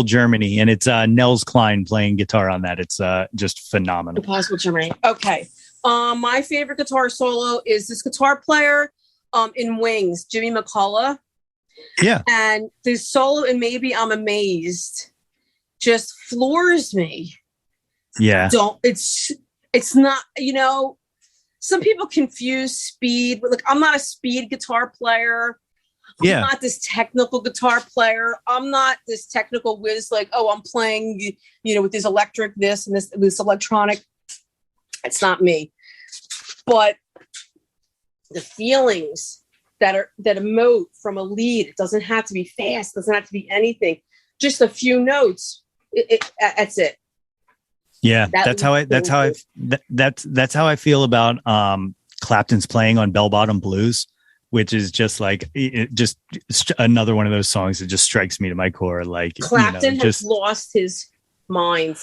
Speaker 1: Germany, and it's Nels Klein playing guitar on that. It's just phenomenal.
Speaker 3: Impossible Germany. Okay. My favorite guitar solo is this guitar player in Wings, Jimmy McCullough.
Speaker 1: Yeah.
Speaker 3: And the solo in Maybe I'm Amazed just floors me.
Speaker 1: Yeah.
Speaker 3: It's not, some people confuse speed, but like, I'm not a speed guitar player. I'm not this technical guitar player. I'm not this technical whiz, like, oh, I'm playing, with this electric, this and this electronic. It's not me. But the feelings that emote from a lead, it doesn't have to be fast, doesn't have to be anything. Just a few notes. That's it.
Speaker 1: Yeah, that's how I feel about Clapton's playing on Bell Bottom Blues, which is just like just another one of those songs that just strikes me to my core. Like
Speaker 3: Clapton has lost his mind.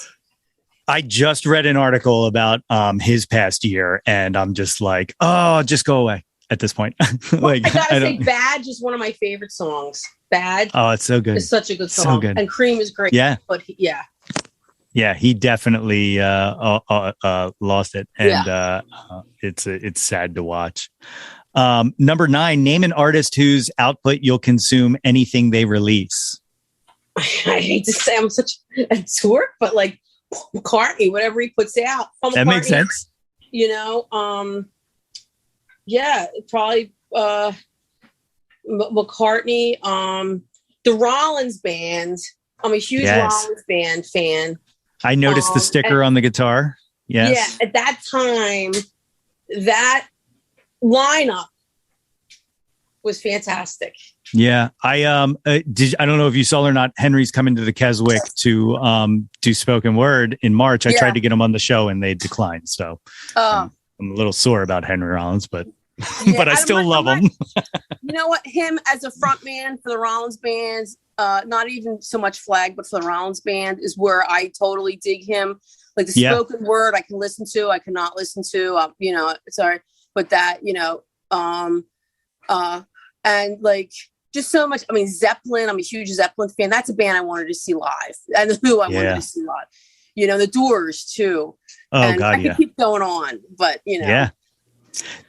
Speaker 1: I just read an article about his past year, and I'm just like, oh, just go away at this point.
Speaker 3: Like, I gotta say, Badge is one of my favorite songs. Badge.
Speaker 1: Oh, it's so good.
Speaker 3: It's such a good song.
Speaker 1: So good.
Speaker 3: And Cream is great.
Speaker 1: Yeah.
Speaker 3: But
Speaker 1: yeah, he definitely lost it, and it's sad to watch. Number 9, name an artist whose output you'll consume anything they release.
Speaker 3: I hate to say I'm such a dork, but like McCartney, whatever he puts out.
Speaker 1: That makes sense.
Speaker 3: Probably McCartney. The Rollins band. I'm a huge Rollins band fan.
Speaker 1: I noticed the sticker on the guitar. Yes.
Speaker 3: Yeah, at that time, that lineup was fantastic.
Speaker 1: Yeah, I don't know if you saw or not. Henry's coming to the Keswick to do spoken word in March. I tried to get him on the show and they declined. So I'm a little sore about Henry Rollins, but but I still love him.
Speaker 3: You know what? Him as a front man for the Rollins bands, not even so much Flag, but for the Rollins band is where I totally dig him. Like the spoken word, I can listen to, I cannot listen to. Sorry, but that and like. Just so much. I mean, Zeppelin. I'm a huge Zeppelin fan. That's a band I wanted to see live, and who I wanted to see live. The Doors too.
Speaker 1: Oh
Speaker 3: and
Speaker 1: God,
Speaker 3: I could keep going on, but
Speaker 1: Yeah.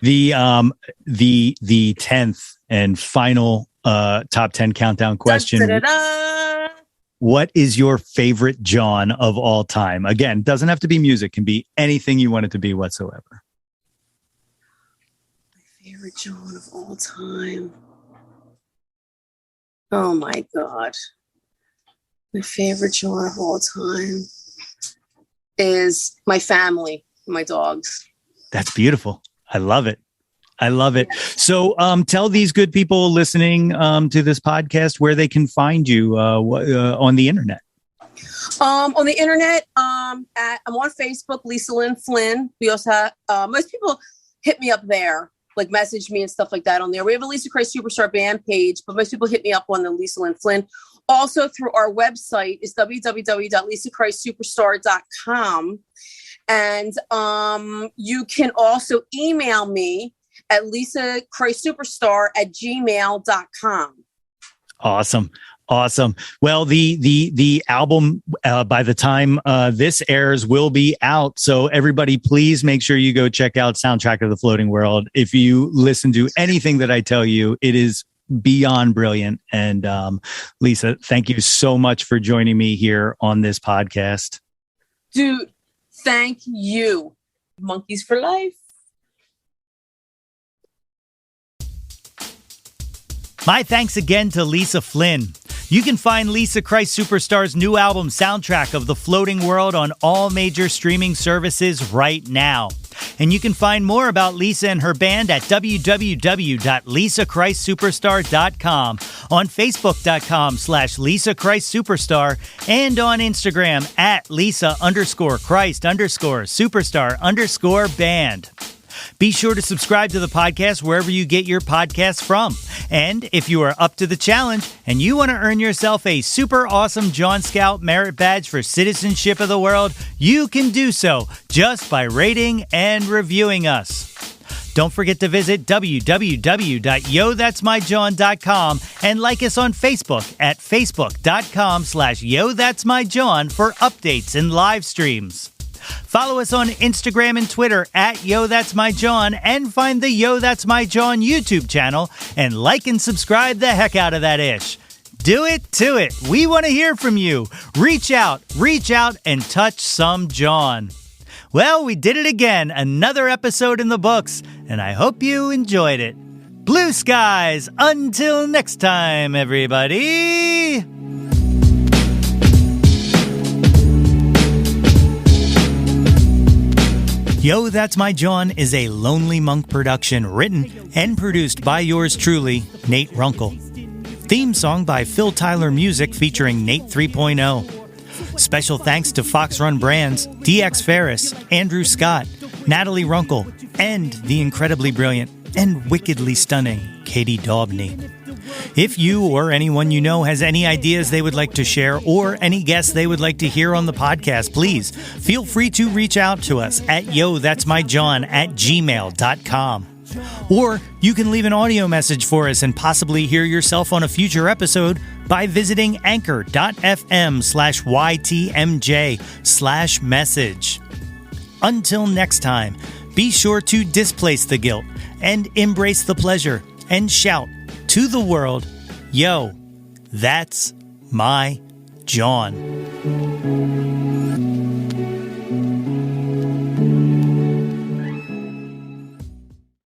Speaker 1: The 10th and final top 10 countdown question.
Speaker 3: Da-da-da-da.
Speaker 1: What is your favorite Jawn of all time? Again, doesn't have to be music. Can be anything you want it to be whatsoever.
Speaker 3: My favorite Jawn of all time. Oh my God. My favorite Jawn of all time is my family, my dogs.
Speaker 1: That's beautiful. I love it. Yeah. So tell these good people listening to this podcast where they can find you on the internet.
Speaker 3: On the internet, I'm on Facebook, Lisa Lynn Flynn. We also have, most people hit me up there. Like message me and stuff like that on there. We have a Lisa Christ Superstar band page, but most people hit me up on the Lisa Lynn Flynn. Also through our website is www.lisachristsuperstar.com. And you can also email me at lisachristsuperstar@gmail.com.
Speaker 1: Awesome. Awesome. Well, the album by the time this airs will be out. So everybody, please make sure you go check out Soundtrack of the Floating World. If you listen to anything that I tell you, it is beyond brilliant. And Lisa, thank you so much for joining me here on this podcast.
Speaker 3: Dude, thank you. Monkeys for life.
Speaker 1: My thanks again to Lisa Flynn. You can find Lisa Christ Superstar's new album, Soundtrack of the Floating World, on all major streaming services right now. And you can find more about Lisa and her band at www.lisachristsuperstar.com, on facebook.com/Lisa Christ Superstar, and on Instagram at Lisa_Christ_Superstar_band. Be sure to subscribe to the podcast wherever you get your podcasts from. And if you are up to the challenge and you want to earn yourself a super awesome Jawn Scout Merit Badge for Citizenship of the World, you can do so just by rating and reviewing us. Don't forget to visit www.yothat'smyjawn.com and like us on Facebook at facebook.com/yothat'smyjawn for updates and live streams. Follow us on Instagram and Twitter at Yo That's My Jawn, and find the Yo That's My Jawn YouTube channel and like and subscribe the heck out of that ish. Do it to it. We want to hear from you. Reach out, and touch some Jawn. Well, we did it again. Another episode in the books, and I hope you enjoyed it. Blue skies. Until next time, everybody. Yo, That's My Jawn is a Lonely Monk production, written and produced by yours truly, Nate Runkle. Theme song by Phil Tyler Music featuring Nate 3.0. Special thanks to Fox Run Brands, DX Ferris, Andrew Scott, Natalie Runkle, and the incredibly brilliant and wickedly stunning Katie Daubney. If you or anyone you know has any ideas they would like to share or any guests they would like to hear on the podcast, please feel free to reach out to us at yothat'smyjawn@gmail.com. Or you can leave an audio message for us and possibly hear yourself on a future episode by visiting anchor.fm/ytmj/message. Until next time, be sure to displace the guilt and embrace the pleasure and shout to the world, yo, that's my Jawn.